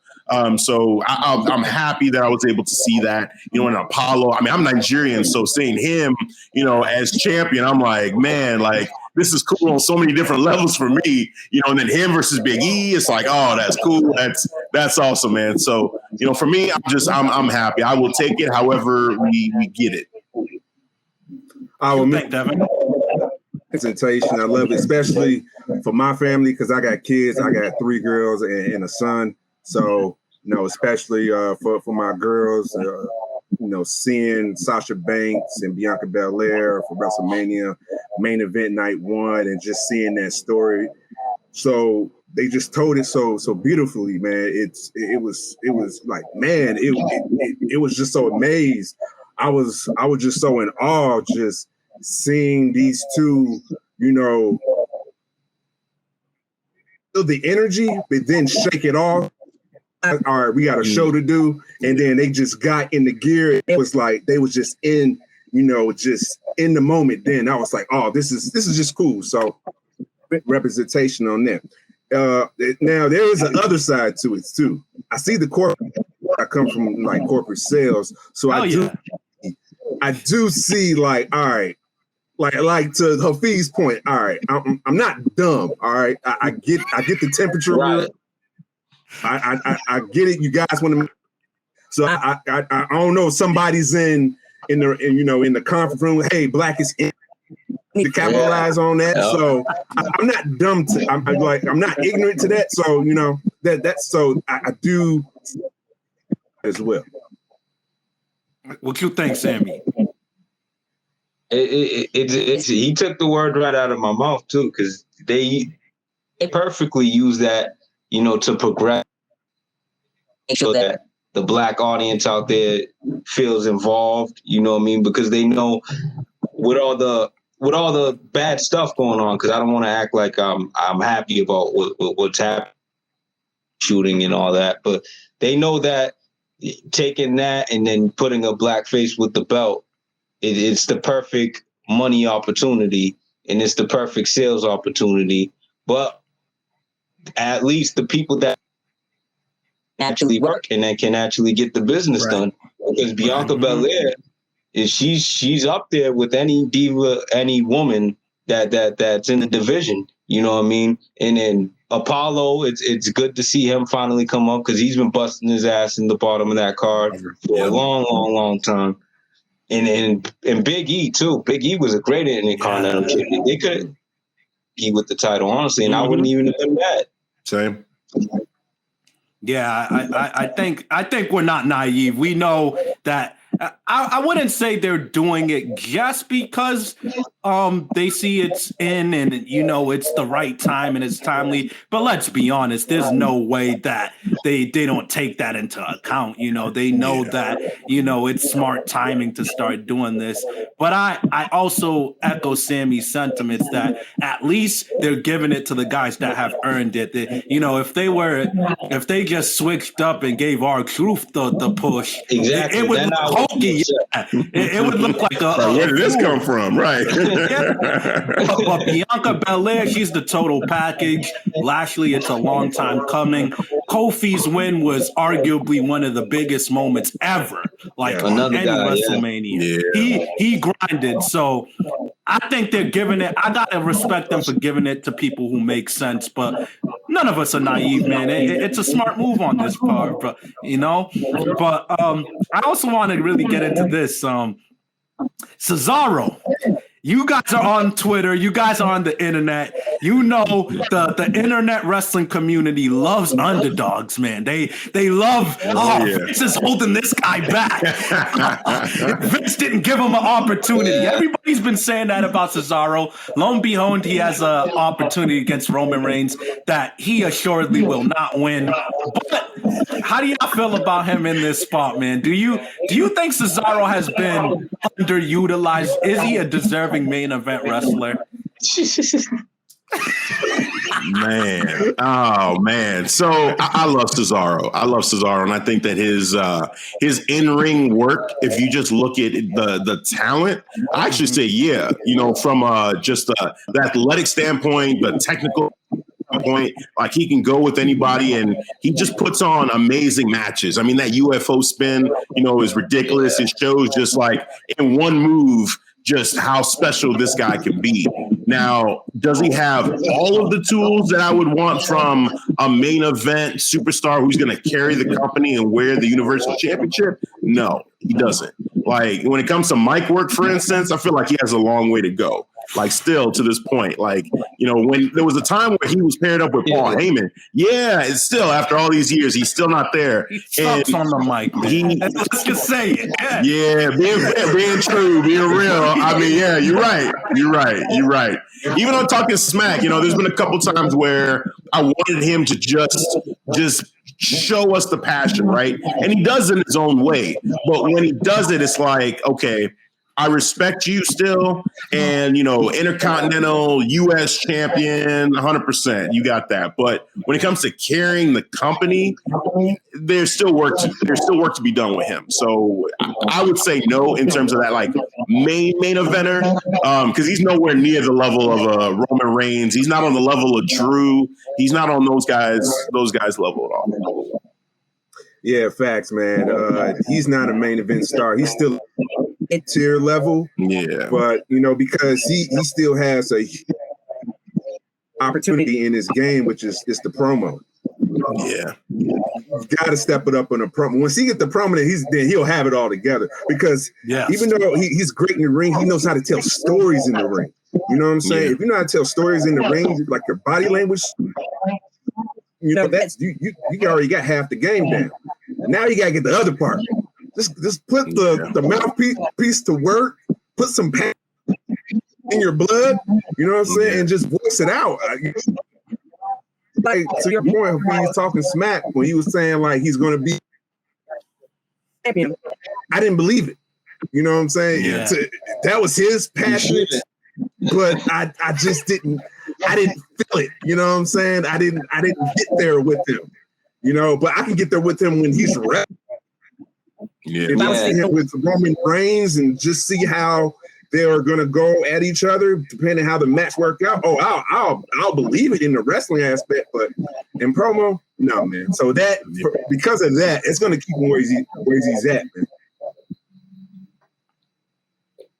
So I'm happy that I was able to see that, you know, in Apollo. I mean, I'm Nigerian, so seeing him, you know, as champion, I'm like, man, like, this is cool on so many different levels for me, you know, and then him versus Big E, it's like, oh, that's cool. That's awesome, man. So, you know, for me, I'm happy. I will take it however we get it. I will make Devin presentation. I love it, especially for my family, because I got kids. I got 3 girls and a son. So, you know, especially for my girls, you know, seeing Sasha Banks and Bianca Belair for WrestleMania main event night 1, and just seeing that story. So they just told it so beautifully, man. It was like, man, it was just so amazed. I was just so in awe, just seeing these two, you know, feel the energy, but then shake it off. All right, we got a show to do, and then they just got in the gear. It was like they was just in, you know, just in the moment. Then I was like, oh, this is just cool. So representation on that. Now there is an other side to it too. I see the corporate. I come from like corporate sales, so I do see like, all right, like to Hafeez's point. All right, I'm not dumb. All right, I get the temperature. Right. I get it. You guys want to, so I don't know. Somebody's in the conference room. Hey, Black is in to capitalize on that. Yeah. So I'm not dumb. I'm not ignorant to that. So you know that's so I do as well. What you think, Sammy? He took the word right out of my mouth too, because they perfectly use that, you know, to progress, so that the Black audience out there feels involved, you know what I mean? Because they know with all the bad stuff going on, because I don't want to act like I'm happy about what's happening, shooting and all that, but they know that taking that and then putting a Black face with the belt, it's the perfect money opportunity, and it's the perfect sales opportunity. But at least the people that actually work and that can actually get the business done, because Bianca Belair she's up there with any diva, any woman that's in the division. You know what I mean? And then Apollo, it's good to see him finally come up, because he's been busting his ass in the bottom of that card for a long time. And Big E too. Big E was a great Intercontinental champion. They could be with the title, honestly, and I wouldn't even have been mad. Same. Yeah, I think we're not naive. We know that. I wouldn't say they're doing it just because they see it's in and, you know, it's the right time and it's timely. But let's be honest, there's no way that they don't take that into account. You know, they know that, you know, it's smart timing to start doing this. But I also echo Sammy's sentiments that at least they're giving it to the guys that have earned it. You know, if they just switched up and gave R-Truth the push, exactly, it would look hokey. Yeah. It would look like where did this come from? Right. But Bianca Belair, she's the total package. Lashley, it's a long time coming. Kofi's win was arguably one of the biggest moments ever, like Another any guy, WrestleMania. He grinded, so I think they're giving it. I gotta respect them for giving it to people who make sense, but none of us are naive, man. It's a smart move on this part, but But I also want to really get into this. Cesaro. You guys are on Twitter. You guys are on the internet. You know the internet wrestling community loves underdogs, man. They love, Vince is holding this guy back. Vince didn't give him an opportunity. Everybody's been saying that about Cesaro. Lo and behold, he has an opportunity against Roman Reigns that he assuredly will not win. But how do y'all feel about him in this spot, man? Do you think Cesaro has been underutilized? Is he a deserving main event wrestler? Man, oh man. So I love Cesaro. And I think that his in-ring work, if you just look at the talent, I actually say, from just the athletic standpoint, the technical point, like he can go with anybody and he just puts on amazing matches. I mean, that UFO spin, is ridiculous. It shows just like in one move just how special this guy can be. Now, does he have all of the tools that I would want from a main event superstar who's going to carry the company and wear the Universal Championship? No, he doesn't. Like when it comes to mic work, for instance, I feel like he has a long way to go. Like still to this point, like, when there was a time where he was paired up with Paul Heyman. Yeah, it's still after all these years, he's still not there. He sucks on the mic, man. Let's just say it. Yeah, being true, being real. I mean, yeah, you're right. Even on Talking Smack, there's been a couple times where I wanted him to just show us the passion, right? And he does it in his own way. But when he does it, it's like, okay, I respect you still, and Intercontinental U.S. champion, 100%. You got that. But when it comes to carrying the company, there's still work to be done with him. So I would say no in terms of that, like main eventer, because he's nowhere near the level of Roman Reigns. He's not on the level of Drew. He's not on those guys level at all. Yeah, facts, man. He's not a main event star. He's still tier level. Yeah. But, because he still has a opportunity in his game, which is the promo. Yeah. You got to step it up on a promo. Once he get the promo, then he'll have it all together. Because even though he's great in the ring, he knows how to tell stories in the ring. You know what I'm saying? Yeah. If you know how to tell stories in the ring, like your body language, that's you already got half the game down. Now you gotta get the other part. Just put the mouthpiece to work. Put some pain in your blood. You know what I'm saying, and just voice it out. Like to your point, when he's talking smack, when he was saying like he's going to be champion, I didn't believe it. You know what I'm saying? Yeah. That was his passion, but I just didn't. I didn't feel it. You know what I'm saying? I didn't get there with him. But I can get there with him when he's ready. Yeah. If I see him with Roman Reigns and just see how they are going to go at each other, depending how the match worked out. Oh, I'll believe it in the wrestling aspect, but in promo, no, man. So because of that, it's going to keep him where he's at, man.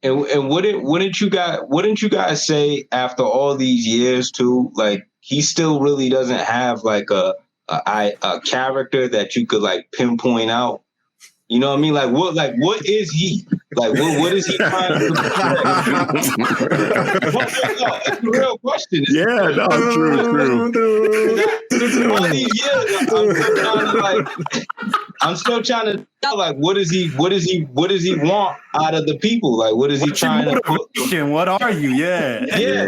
And wouldn't you guys say after all these years too, like he still really doesn't have like a character that you could like pinpoint out? You know what I mean? Like what is he? Like what is he trying to do? That's the real question. Yeah, no, true. All these years, I'm still trying to tell, like, what does he want out of the people? Like, what is he trying to put? What are you? Yeah.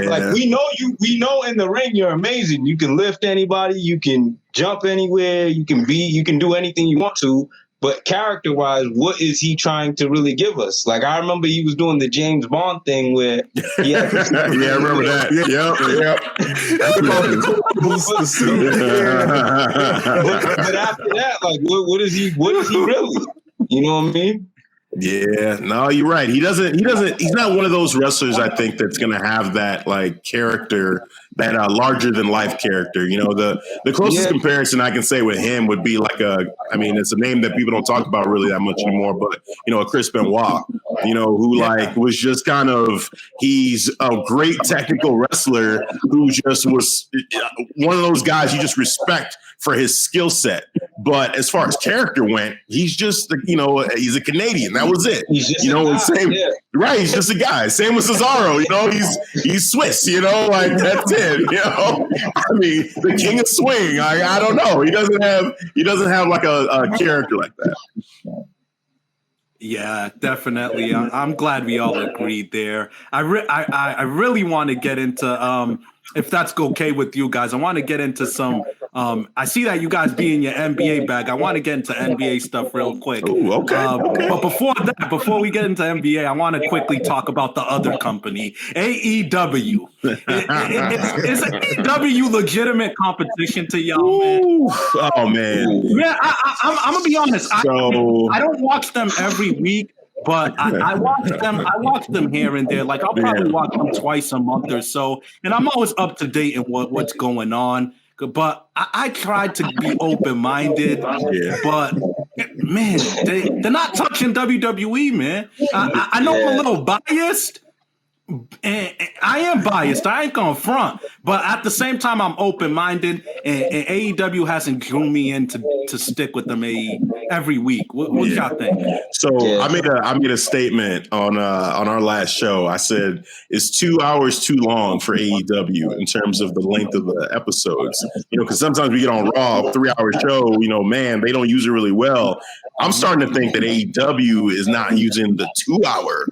Like we know in the ring you're amazing. You can lift anybody, you can jump anywhere, you can do anything you want to. But character-wise, what is he trying to really give us? Like, I remember he was doing the James Bond thing where he had to yeah, I remember that. But after that, like, what is he really? You know what I mean? Yeah, no, you're right. He's not one of those wrestlers, I think, that's going to have that like character larger than life character. You know, the closest comparison I can say with him would be like it's a name that people don't talk about really that much anymore, but a Chris Benoit, who like was just kind of, he's a great technical wrestler who just was one of those guys you just respect for his skill set. But as far as character went, he's just, he's a Canadian. That was it. He's just right. He's just a guy. Same with Cesaro. He's Swiss. Like that's it. I mean, the king of swing. I don't know. He doesn't have like a character like that. Yeah, definitely. I'm glad we all agreed there. I really want to get into if that's okay with you guys. I want to get into some. I see that you guys be in your NBA bag. I want to get into NBA stuff real quick. Ooh, okay. But before we get into NBA, I want to quickly talk about the other company, AEW. Is AEW legitimate competition to y'all, man? Oh man. Yeah, I'm gonna be honest. I don't watch them every week. But I watch them here and there. Like I'll probably watch them twice a month or so, and I'm always up to date in what's going on. But I try to be open-minded. Yeah. But man, they're not touching WWE, man. I know I'm a little biased. And I am biased. I ain't gonna front, but at the same time, I'm open-minded, and AEW hasn't drew me in to stick with them every week. What y'all think? So I made a statement on our last show. I said it's 2 hours too long for AEW in terms of the length of the episodes. Because sometimes we get on Raw, 3-hour show. Man, they don't use it really well. I'm starting to think that AEW is not using the 2-hour,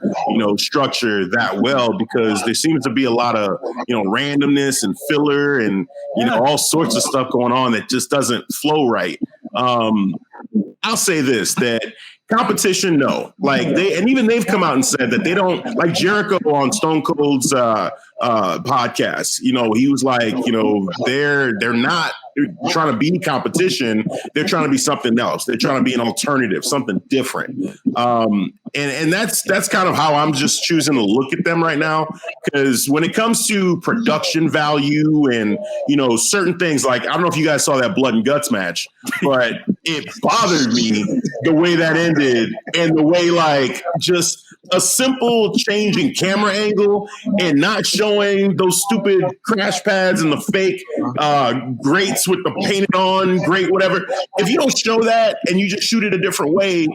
structure that well, because there seems to be a lot of, randomness and filler and, all sorts of stuff going on that just doesn't flow right. I'll say this, that competition, no. Like they've come out and said that they don't, like Jericho on Stone Cold's podcast. He was like, they're not trying to be competition. They're trying to be something else. They're trying to be an alternative, something different. And that's kind of how I'm just choosing to look at them right now. Because when it comes to production value and, certain things, like, I don't know if you guys saw that blood and guts match, but it bothered me the way that ended and the way, like, just a simple change in camera angle and not showing those stupid crash pads and the fake grates with the painted on grate, whatever. If you don't show that and you just shoot it a different way,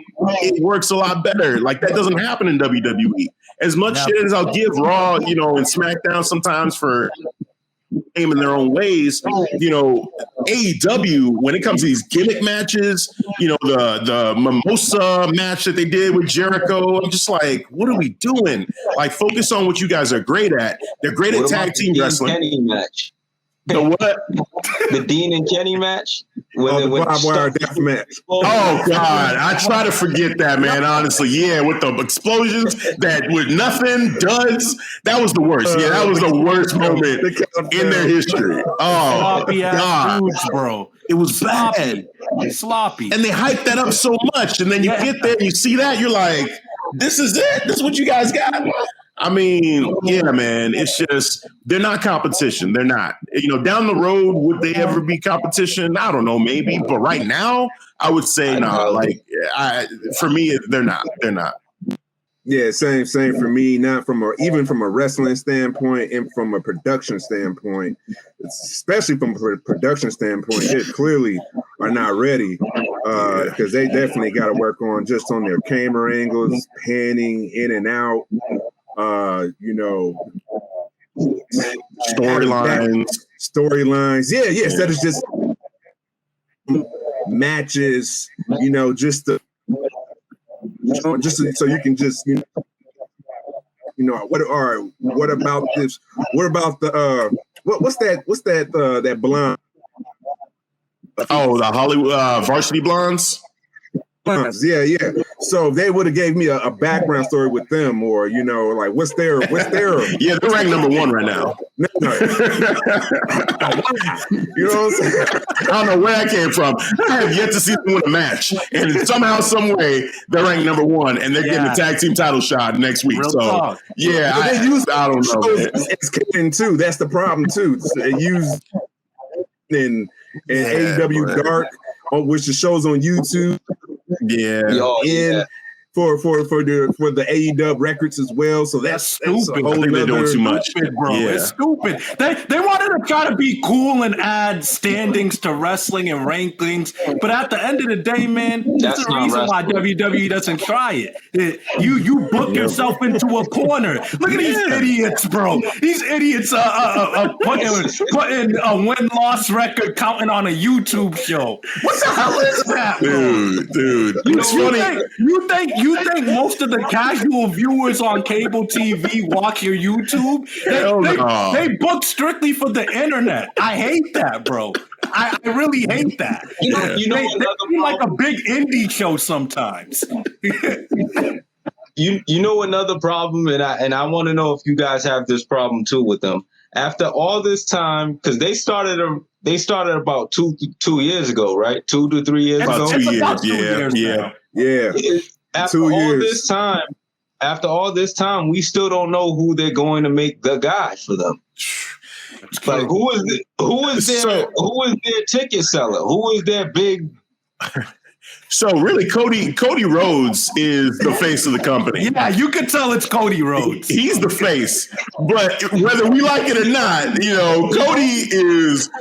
it works a lot better. Like, that doesn't happen in WWE. As much shit as I'll give Raw, and SmackDown sometimes for aim in their own ways, AEW, when it comes to these gimmick matches, the Mimosa match that they did with Jericho, I'm just like, what are we doing? Like, focus on what you guys are great at. They're great at tag team wrestling. Kenny match. The what? The Dean and Kenny match? The barbed wire death match. Oh, God. I try to forget that, man, honestly. Yeah, with the explosions that with nothing does. That was the worst. Yeah, that was the worst moment in their history. Oh, sloppy God. Foods, bro. It was bad. Sloppy. And they hyped that up so much. And then you get there and you see that, you're like, this is it? This is what you guys got? I mean, yeah, man, it's just, they're not competition. They're not. Down the road, would they ever be competition? I don't know, maybe. But right now, I would say no. Like, for me, they're not. They're not. Yeah, same for me. Not even from a wrestling standpoint and from a production standpoint, especially from a production standpoint, they clearly are not ready because they definitely got to work on their camera angles, panning in and out. Storylines. Yeah. Instead of just matches, just so you can just, what about this? What about the, what's that blonde? Oh, the Hollywood Varsity Blondes? Yeah. So they would have gave me a background story with them, or like what's their Yeah, they're ranked number 1 right now. No. You know what I'm saying? I don't know where I came from. I have yet to see them win a match, and somehow, some way, they're ranked number 1, and they're getting a tag team title shot next week. Real so talk. yeah, I don't know. It's canon too. That's the problem too. They use in AEW Dark, which the show's on YouTube. Yeah. For the AEW records as well. So that's stupid. I think they're doing too much, stupid, bro. Yeah. It's stupid. They wanted to try to be cool and add standings to wrestling and rankings, but at the end of the day, man, that's the reason why WWE doesn't try it. You book yourself into a corner. Look at these idiots, bro. These idiots putting a win-loss record counting on a YouTube show. What the hell is that, bro? Dude. It's funny. You think most of the casual viewers on cable TV watch your YouTube? They book strictly for the internet. I hate that, bro. I really hate that. They seem like a big indie show sometimes. You know another problem, and I want to know if you guys have this problem too with them. After all this time, because they started about two years ago, right? 2 to 3 years ago. 2 years. Yeah. After all this time, we still don't know who they're going to make the guy for them. Like who is their ticket seller? Who is their big? So really, Cody Rhodes is the face of the company. Yeah, you can tell it's Cody Rhodes. He's the face, but whether we like it or not, Cody is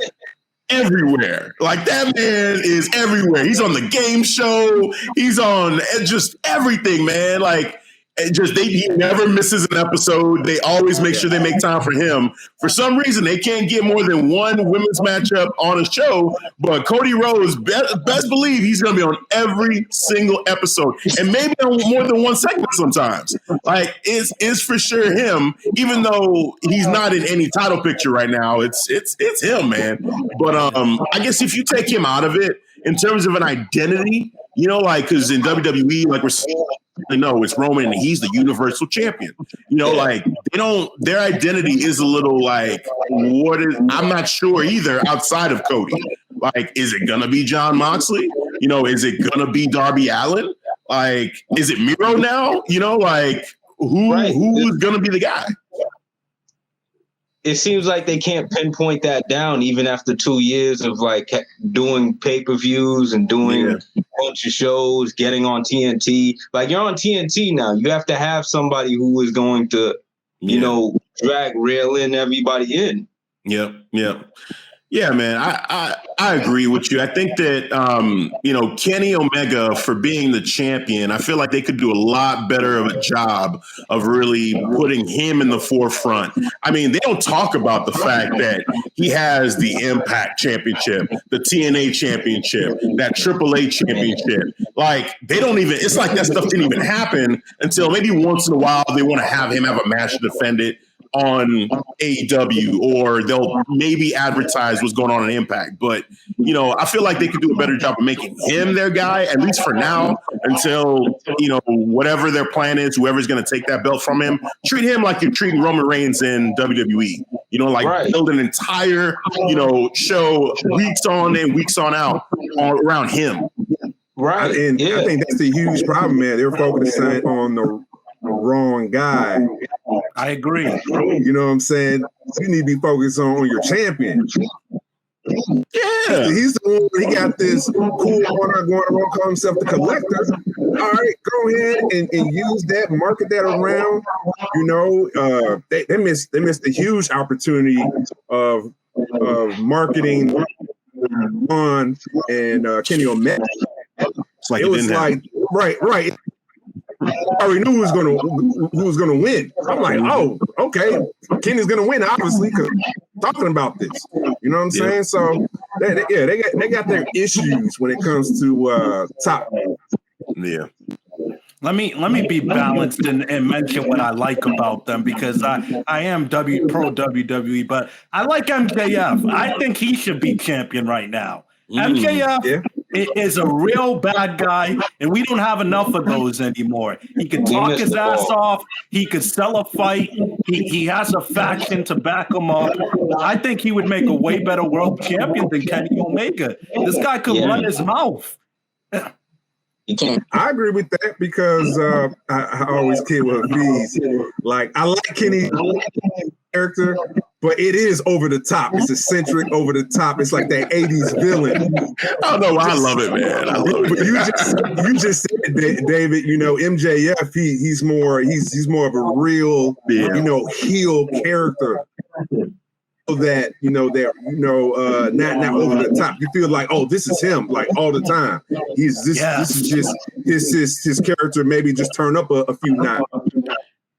everywhere. Like that man is everywhere. He's on the game show. He's on just everything, man. Like he never misses an episode. They always make sure they make time for him. For some reason, they can't get more than one women's matchup on a show, but Cody Rhodes, best believe he's going to be on every single episode, and maybe on more than one segment sometimes. Like it's for sure him, even though he's not in any title picture right now. It's him, man. But I guess if you take him out of it in terms of an identity, because in WWE, like we're saying, no, it's Roman and he's the universal champion. Like their identity is a little like, I'm not sure either outside of Cody. Like, is it going to be Jon Moxley? Is it going to be Darby Allin? Like, is it Miro now? Like who's going to be the guy? It seems like they can't pinpoint that down even after 2 years of like doing pay-per-views and doing a bunch of shows, getting on TNT. Like you're on TNT now. You have to have somebody who is going to, rail in everybody in. Yep. Yeah, man, I agree with you. I think that, Kenny Omega, for being the champion, I feel like they could do a lot better of a job of really putting him in the forefront. I mean, they don't talk about the fact that he has the Impact Championship, the TNA Championship, that AAA Championship. Like, they don't even – it's like that stuff didn't even happen until maybe once in a while they want to have him have a match to defend it on AEW, or they'll maybe advertise what's going on in Impact. But, I feel like they could do a better job of making him their guy, at least for now, until, whatever their plan is, whoever's going to take that belt from him, treat him like you're treating Roman Reigns in WWE. Build an entire, show weeks on and weeks on out around him. Right. And I think that's the huge problem, man. They're focusing on the wrong guy. I agree. You know what I'm saying? You need to be focused on your champion. Yeah. He's the one, he got this cool corner going around, call himself the collector. All right, go ahead and use that, market that around. They missed a huge opportunity of marketing on and Kenny Omega. It's like it was like right. I already knew who was gonna win. I'm like, oh, okay, Kenny's gonna win, obviously, because talking about this. You know what I'm saying? So they got their issues when it comes to top. Yeah. Let me be balanced and mention what I like about them, because I am pro WWE, but I like MJF. I think he should be champion right now. MJF is a real bad guy, and we don't have enough of those anymore. He could talk his ass off. He could sell a fight. He has a faction to back him up. I think he would make a way better world champion than Kenny Omega. This guy could run his mouth. I agree with that because I always kid with Hafeez. Like, I like Kenny's character, but it is over the top. It's eccentric, over the top. It's like that 80s villain. I don't know why I love it, man. I love it. You just said, David, you know, MJF, he's more of a real, you know, heel character. That not over the top. You feel like, oh, this is him, like all the time. This is just his character. Maybe just turn up a few notches.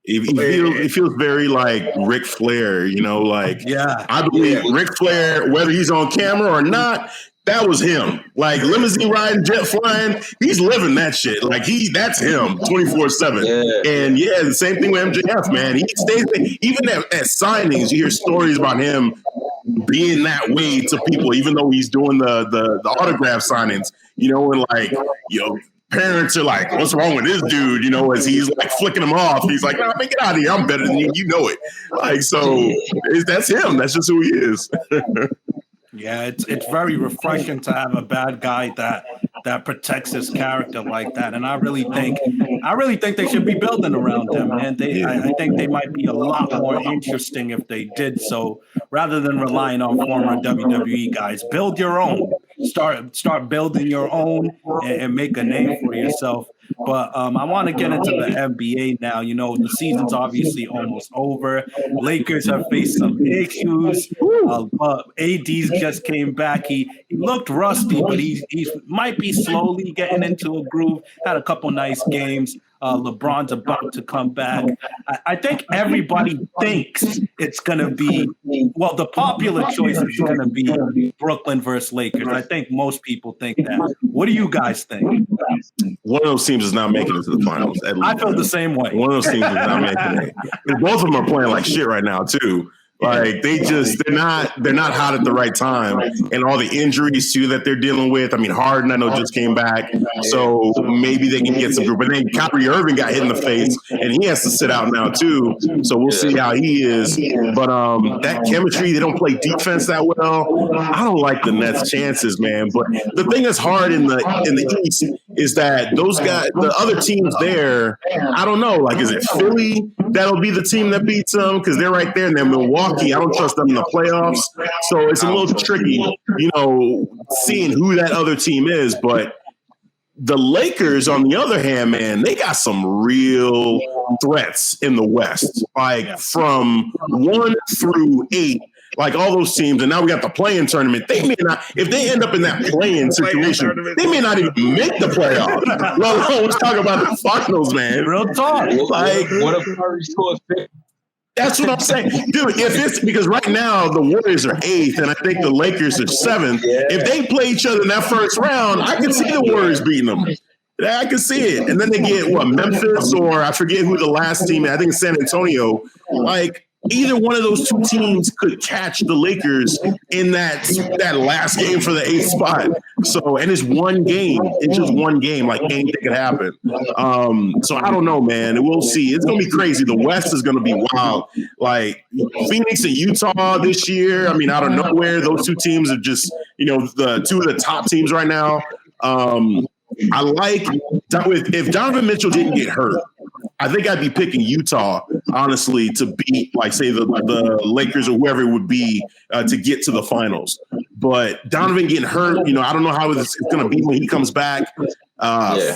It feels very like Ric Flair, you know, like I believe Ric Flair, whether he's on camera or not, that was him. Like limousine riding, jet flying, he's living that shit. Like that's him 24/7. And the same thing with MJF, man. He stays even at signings, you hear stories about him being that way to people, even though he's doing the autograph signings, you know, and like, parents are like, what's wrong with this dude? You know, as he's like flicking them off. He's like, nah, man, get out of here. I'm better than you. You know it. Like, so that's him. That's just who he is. Yeah, it's very refreshing to have a bad guy that protects his character like that, and I really think they should be building around them, man. I think they might be a lot more interesting if they did so, rather than relying on former WWE guys. Build your own. Start building your own and make a name for yourself. But I want to get into the NBA now. You know, the season's obviously almost over. Lakers have faced some issues. AD's just came back. He looked rusty, but he might be slowly getting into a groove. Had a couple nice games. LeBron's about to come back. I think everybody thinks it's going to be, well, the popular choice is going to be Brooklyn versus Lakers. I think most people think that. What do you guys think? One of those teams is not making it to the finals. I feel the same way. One of those teams is not making it. And both of them are playing like shit right now, too. Like they're not hot at the right time, and all the injuries too that they're dealing with. I mean, Harden I know just came back, so maybe they can get some group. But then Kyrie Irving got hit in the face, and he has to sit out now too. So we'll see how he is. But that chemistry, they don't play defense that well. I don't like the Nets' chances, man. But the thing that's hard in the East is that those guys, the other teams there, I don't know. Like, is it Philly that'll be the team that beats them because they're right there, and then Milwaukee. I don't trust them in the playoffs. So it's a little tricky, you know, seeing who that other team is. But the Lakers, on the other hand, man, they got some real threats in the West, like from 1 through 8. Like all those teams, and now we got the play-in tournament. They may not, if they end up in that play-in situation, they may not even make the playoffs. Well, let's talk about the finals, man. Real talk. Like, what if Curry scores 50? That's what I'm saying. Dude, if it's because right now the Warriors are 8th and I think the Lakers are 7th. If they play each other in that first round, I can see the Warriors beating them. I can see it. And then they get Memphis, or I forget who the last team is. I think it's San Antonio. Like either one of those two teams could catch the Lakers in that last game for the 8th spot. So, and it's one game. It's just one game. Like anything could happen. So I don't know, man. We'll see. It's gonna be crazy. The West is gonna be wild. Like Phoenix and Utah this year. I mean, out of nowhere, those two teams are just, you know, the two of the top teams right now. I like if Donovan Mitchell didn't get hurt, I think I'd be picking Utah, honestly, to beat, like, say, the Lakers or whoever it would be to get to the finals. But Donovan getting hurt, you know, I don't know how it's going to be when he comes back.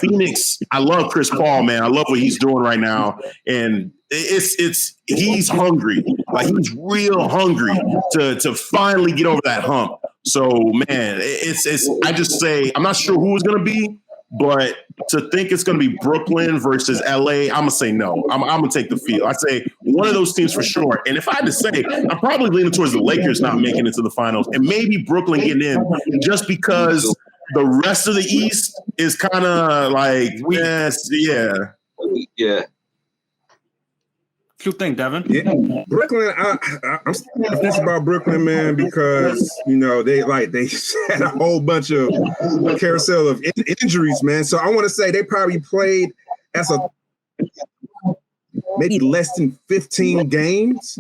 Phoenix, I love Chris Paul, man. I love what he's doing right now. And he's hungry. Like, he's real hungry to finally get over that hump. So, man, I just say, I'm not sure who it's going to be. But to think it's going to be Brooklyn versus LA, I'm going to say no. I'm going to take the field. I say one of those teams for sure. And if I had to say, I'm probably leaning towards the Lakers not making it to the finals and maybe Brooklyn getting in just because the rest of the East is kind of like, yeah. What you think, Devin? Yeah, Brooklyn. I'm thinking about Brooklyn, man, because they had a whole bunch of a carousel of injuries, man. So I want to say they probably played as maybe less than 15 games.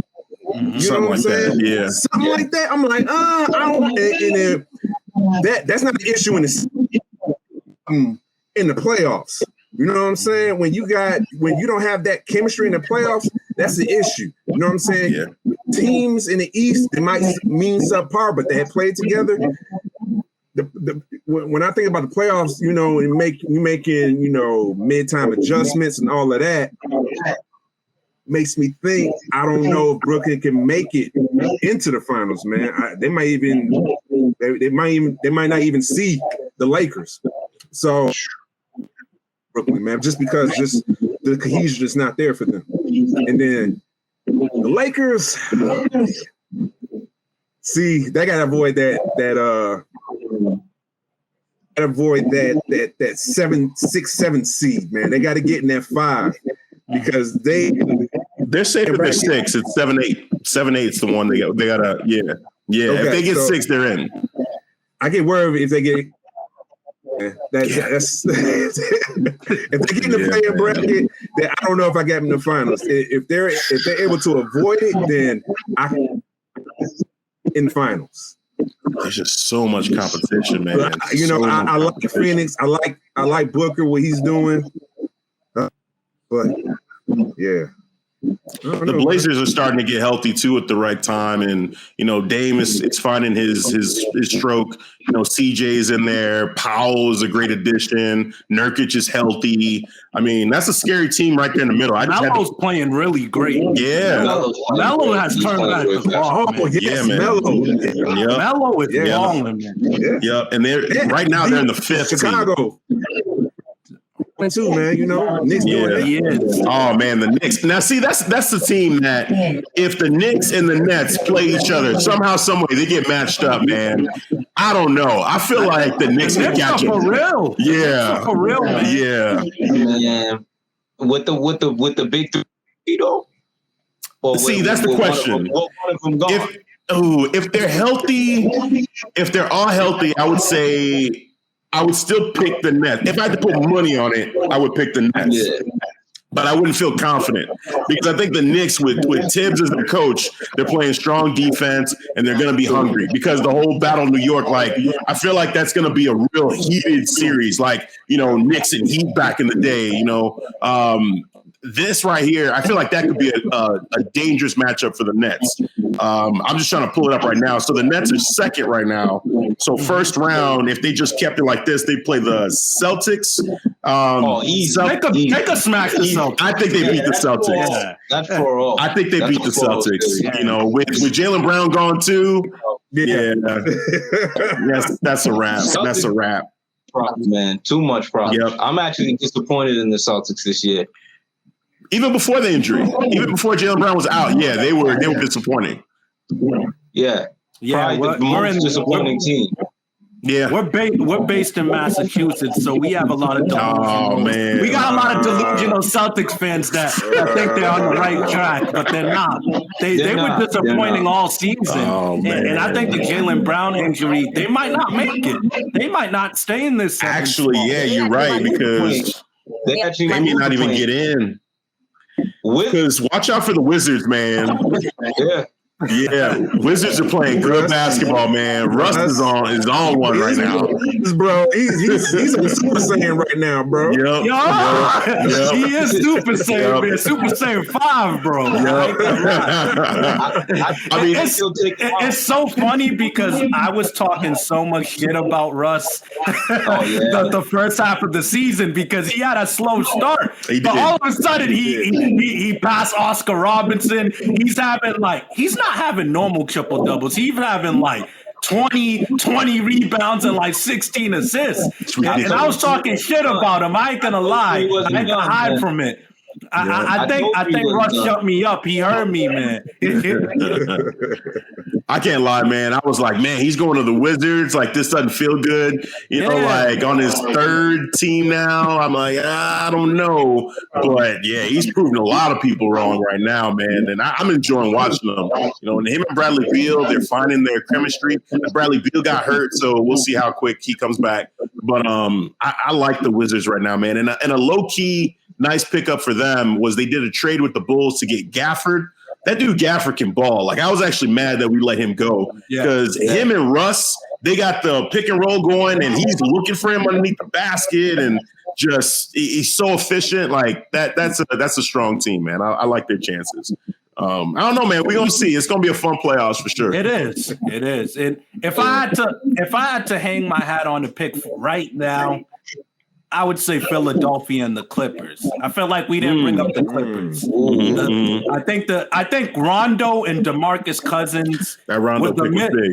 You know what I'm saying? Yeah, something like that. I'm like, I don't. And that's not an issue in the playoffs. You know what I'm saying? When you don't have that chemistry in the playoffs, that's the issue. You know what I'm saying? Yeah. Teams in the East, it might mean subpar, but they had played together. When I think about the playoffs, and making mid-time adjustments and all of that, makes me think I don't know if Brooklyn can make it into the finals, man. They might not even see the Lakers. So Brooklyn, man, just because the cohesion is not there for them. And then the Lakers, see, they gotta avoid that 6-7 seed, man. They got to get in that 5 because they're safe if they're 6. It's 7-8. 7-8's the one they gotta. Yeah. Okay, if they get 6, they're in. I get worried if they get. That's if they get in the player bracket, then I don't know if I get them in the finals. If they're able to avoid it, then I in the finals. There's just so much competition, man. But, I like Phoenix. I like Booker, what he's doing. But yeah. The Blazers are starting to get healthy too at the right time, and Dame is finding his stroke. CJ's in there. Powell is a great addition. Nurkic is healthy. I mean, that's a scary team right there in the middle. Melo's playing really great. Yeah, Melo has turned back the ball. Yes, man. Melo. Yep. Melo is balling, man. Yep, and right now they're in the 5th Chicago. team. Too, man, Knicks doing that. Oh man, the Knicks. Now, see, that's the team that if the Knicks and the Nets play each other somehow, some way, they get matched up, man. I don't know. I feel like the Knicks can catch for real. Yeah, for real, man. Yeah. With the big 3, though. See, that's the question. One of them gone. If they're healthy, if they're all healthy, I would say. I would still pick the Nets. If I had to put money on it, I would pick the Nets. Yeah. But I wouldn't feel confident because I think the Knicks, with Tibbs as the coach, they're playing strong defense and they're going to be hungry because the whole Battle of New York, I feel like that's going to be a real heated series, Knicks and Heat back in the day, This right here, I feel like that could be a dangerous matchup for the Nets. I'm just trying to pull it up right now. So the Nets are 2nd right now. So first round, if they just kept it like this, they play the Celtics. Easy. Take a smack the Celtics. I think they beat the Celtics. Yeah. That's for all. I think they beat the Celtics. Yeah. With Jaylen Brown gone too. Yeah, that's a wrap. That's a wrap. Problems, man. Too much problems. Yep. I'm actually disappointed in the Celtics this year. Even before the injury, even before Jaylen Brown was out, they were disappointing. Yeah. Probably the most disappointing team. Yeah, we're based in Massachusetts, so we have a lot of delusional. Oh man, we got a lot of delusional Celtics fans that think they're on the right track, but they're not. They were disappointing all season, and I think the Jaylen Brown injury, they might not make it. They might not stay in this. Actually, you're right because they may not even get in. Because watch out for the Wizards, man. Yeah, Wizards are playing good basketball, man. Russ is on one right now, bro. He's a Super Saiyan right now, bro. Yep. He is Super Saiyan, man. Super Saiyan 5, bro. I mean, it's so funny because I was talking so much shit about Russ the first half of the season because he had a slow start, but all of a sudden he passed Oscar Robertson. He's not having normal triple doubles. He's having 20 rebounds and 16 assists. And I was talking shit about him. I ain't gonna lie. I ain't gonna hide from it. I think Russ shut me up. He heard me, man. I can't lie, man. I was like, man, he's going to the Wizards. Like, this doesn't feel good. You know, like on his third team now. I'm like, I don't know. But yeah, he's proving a lot of people wrong right now, man. And I'm enjoying watching them. You know, and him and Bradley Beal, they're finding their chemistry. Bradley Beal got hurt, so we'll see how quick he comes back. But I like the Wizards right now, man. And a low-key nice pickup for them was they did a trade with the Bulls to get Gafford. That dude Gafford can ball. Like, I was actually mad that we let him go because him and Russ, they got the pick and roll going, and he's looking for him underneath the basket, and just he's so efficient. Like that's a strong team, man. I like their chances. I don't know, man. We're gonna see. It's gonna be a fun playoffs for sure. It is. And if I had to hang my hat on the pick right now, I would say Philadelphia and the Clippers. I feel like we didn't bring up the Clippers. I think Rondo and DeMarcus Cousins. That Rondo pick was big.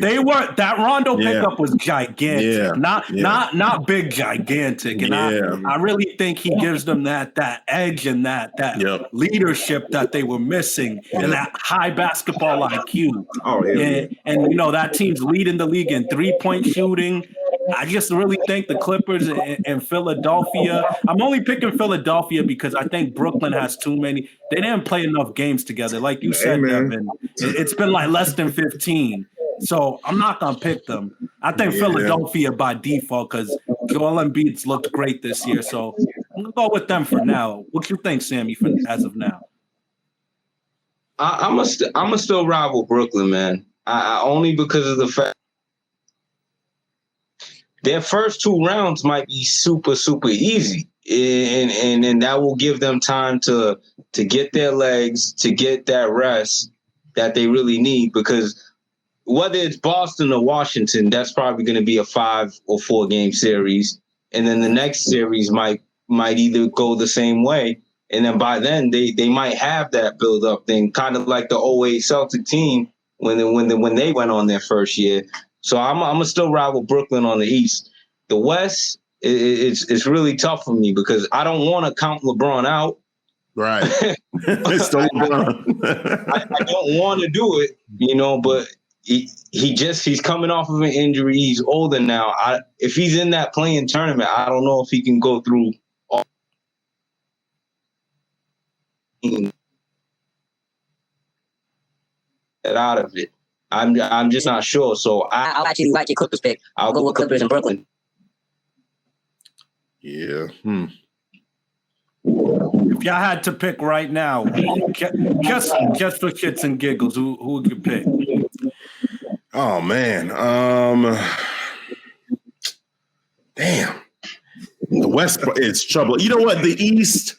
That Rondo pickup was gigantic. Not big, gigantic. And I really think he gives them that edge and that leadership that they were missing and that high basketball IQ. Oh yeah. And you know, that team's leading the league in 3-point shooting. I just really think the Clippers and Philadelphia. I'm only picking Philadelphia because I think Brooklyn has too many. They didn't play enough games together. Like you said, Devin, it's been like less than 15. So I'm not going to pick them. I think Philadelphia by default because Joel Embiid's looked great this year. So I'm going to go with them for now. What you think, Sammy, as of now? I'm a still rival Brooklyn, man. I only because of the fact their first 2 rounds might be super, super easy. And that will give them time to get their legs, to get that rest that they really need. Because whether it's Boston or Washington, that's probably going to be a 5 or 4 game series. And then the next series might either go the same way. And then by then they might have that build up thing, kind of like the 08 Celtic team when they went on their first year. So I'm gonna still rival Brooklyn on the East. The West, it's really tough for me because I don't want to count LeBron out. Right. It's still LeBron. I don't want to do it, you know, but he's coming off of an injury. He's older now. If he's in that playing tournament, I don't know if he can go through all that out of it. I'm just not sure. So I'll actually like your Clippers pick. I'll go with Clippers in Brooklyn. Yeah. If y'all had to pick right now, just for shits and giggles, who would you pick? Oh man. Damn. The West is trouble. You know what? The East.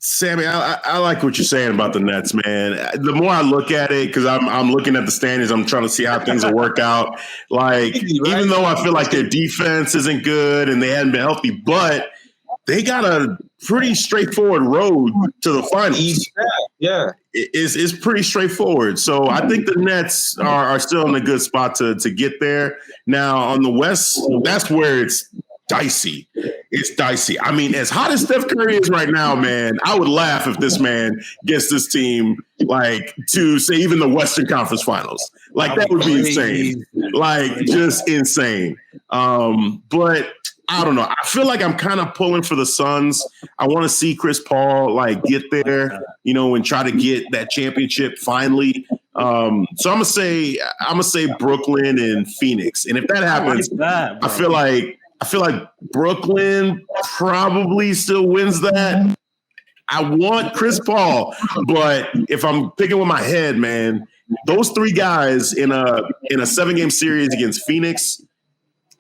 Sammy, I like what you're saying about the Nets, man. The more I look at it, because I'm looking at the standings, I'm trying to see how things will work out. Like, even though I feel like their defense isn't good and they haven't been healthy, but they got a pretty straightforward road to the finals. Yeah. It's pretty straightforward. So I think the Nets are still in a good spot to get there. Now, on the West, that's where it's dicey. It's dicey. I mean, as hot as Steph Curry is right now, man, I would laugh if this man gets this team like to say even the Western Conference Finals. Like that would be insane. Like just insane. But I don't know. I feel like I'm kind of pulling for the Suns. I want to see Chris Paul like get there, you know, and try to get that championship finally. So I'm gonna say Brooklyn and Phoenix. And if that happens, I feel like Brooklyn probably still wins that. I want Chris Paul, but if I'm picking with my head, man, those 3 guys in a 7-game series against Phoenix,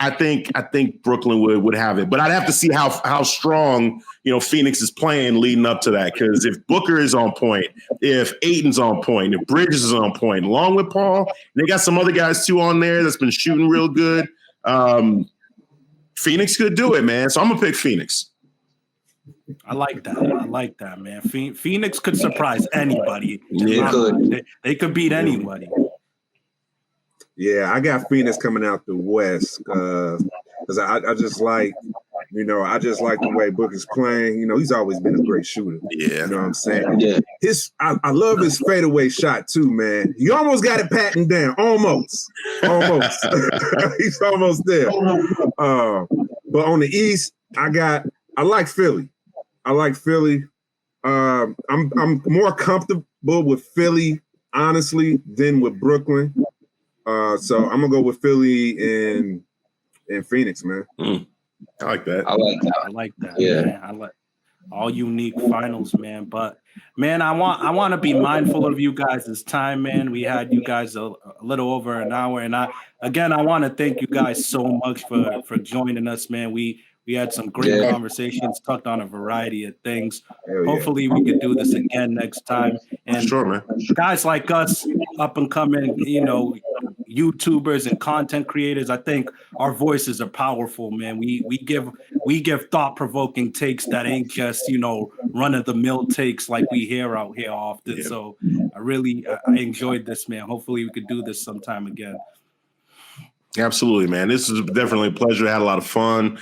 I think Brooklyn would have it. But I'd have to see how strong, you know, Phoenix is playing leading up to that. Because if Booker is on point, if Ayton's on point, if Bridges is on point, along with Paul, they got some other guys too on there that's been shooting real good. Phoenix could do it, man. So I'm gonna pick Phoenix. I like that, man. Phoenix could surprise anybody. Yeah, they could beat anybody. Yeah, I got Phoenix coming out the West because I just like I just like the way Book is playing. He's always been a great shooter. Yeah. You know what I'm saying? Yeah. I love his fadeaway shot too, man. He almost got it patting down. Almost. He's almost there. But on the East, I like Philly. I'm more comfortable with Philly, honestly, than with Brooklyn. So I'm gonna go with Philly and Phoenix, man. I like that. I like that. Yeah. Man. I like all unique finals, man. But man, I want to be mindful of you guys' time, man. We had you guys a little over an hour, and I want to thank you guys so much for joining us, man. We had some great conversations, talked on a variety of things. Hopefully we could do this again next time. And sure, man. Guys like us, up and coming, YouTubers and content creators, I think our voices are powerful, man. We give thought-provoking takes that ain't just, run-of-the-mill takes like we hear out here often. Yeah. So I enjoyed this, man. Hopefully we could do this sometime again. Absolutely, man. This is definitely a pleasure. I had a lot of fun.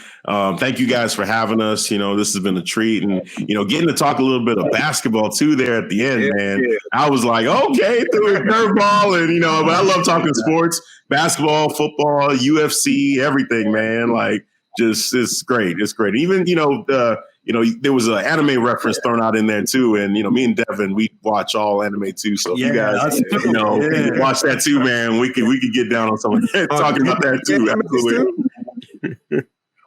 Thank you guys for having us. This has been a treat, and getting to talk a little bit of basketball too there at the end, man. Yeah. I was like, okay, through a curveball, and but I love talking sports, basketball, football, UFC, everything, man. Like, just it's great. It's great. Even there was an anime reference thrown out in there too, and me and Devin, we watch all anime too. So if you guys, watch that too, man. We could get down on some talking about that too. Absolutely.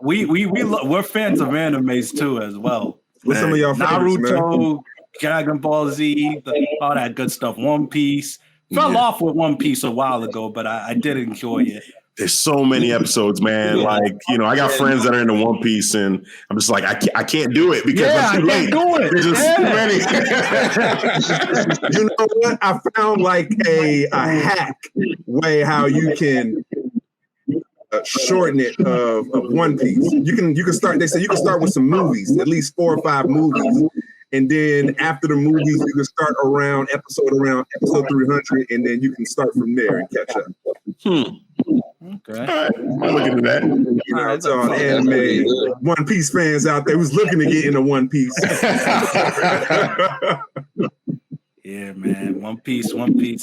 We're fans of animes too as well. What's some of y'all favorites, Naruto, man? Dragon Ball Z, all that good stuff. One Piece. Fell off with One Piece a while ago, but I did enjoy it. There's so many episodes, man. Like, I got friends that are into One Piece, and I'm just like, I can't do it because I'm too late. There's just too many. You know what? I found like a hack way how you can shorten it of One Piece. You can start. They say you can start with some movies, at least 4 or 5 movies. And then after the movies, you can start around episode 300, and then you can start from there and catch up. Okay. All right. I'm looking at that. It's all anime One Piece fans out there who's looking to get into One Piece. Yeah, man. One Piece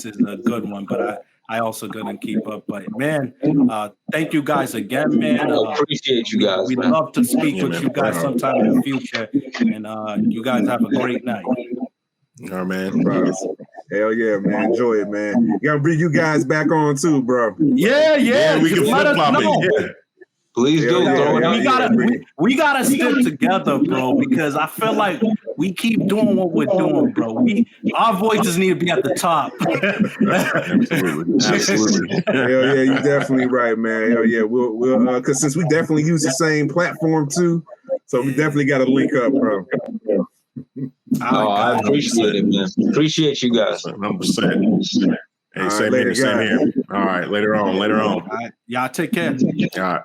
is a good one, but I also couldn't keep up. But man, thank you guys again, man. Appreciate you guys. We'd love to speak with you guys sometime in the future. And you guys have a great night. All right, man. Hell yeah, man. Enjoy it, man. You gotta bring you guys back on too, bro. Yeah. We can flip-flop it. Yeah. Please do. We gotta stick together, bro, because I feel like we keep doing what we're doing, bro. Our voices need to be at the top. Absolutely. Hell yeah, you're definitely right, man. Hell yeah, we'll because since we definitely use the same platform too, so we definitely got to link up, bro. I appreciate it, man. Appreciate you guys. 100%. Hey, same here. All right, later on. All right. Y'all take care. All right.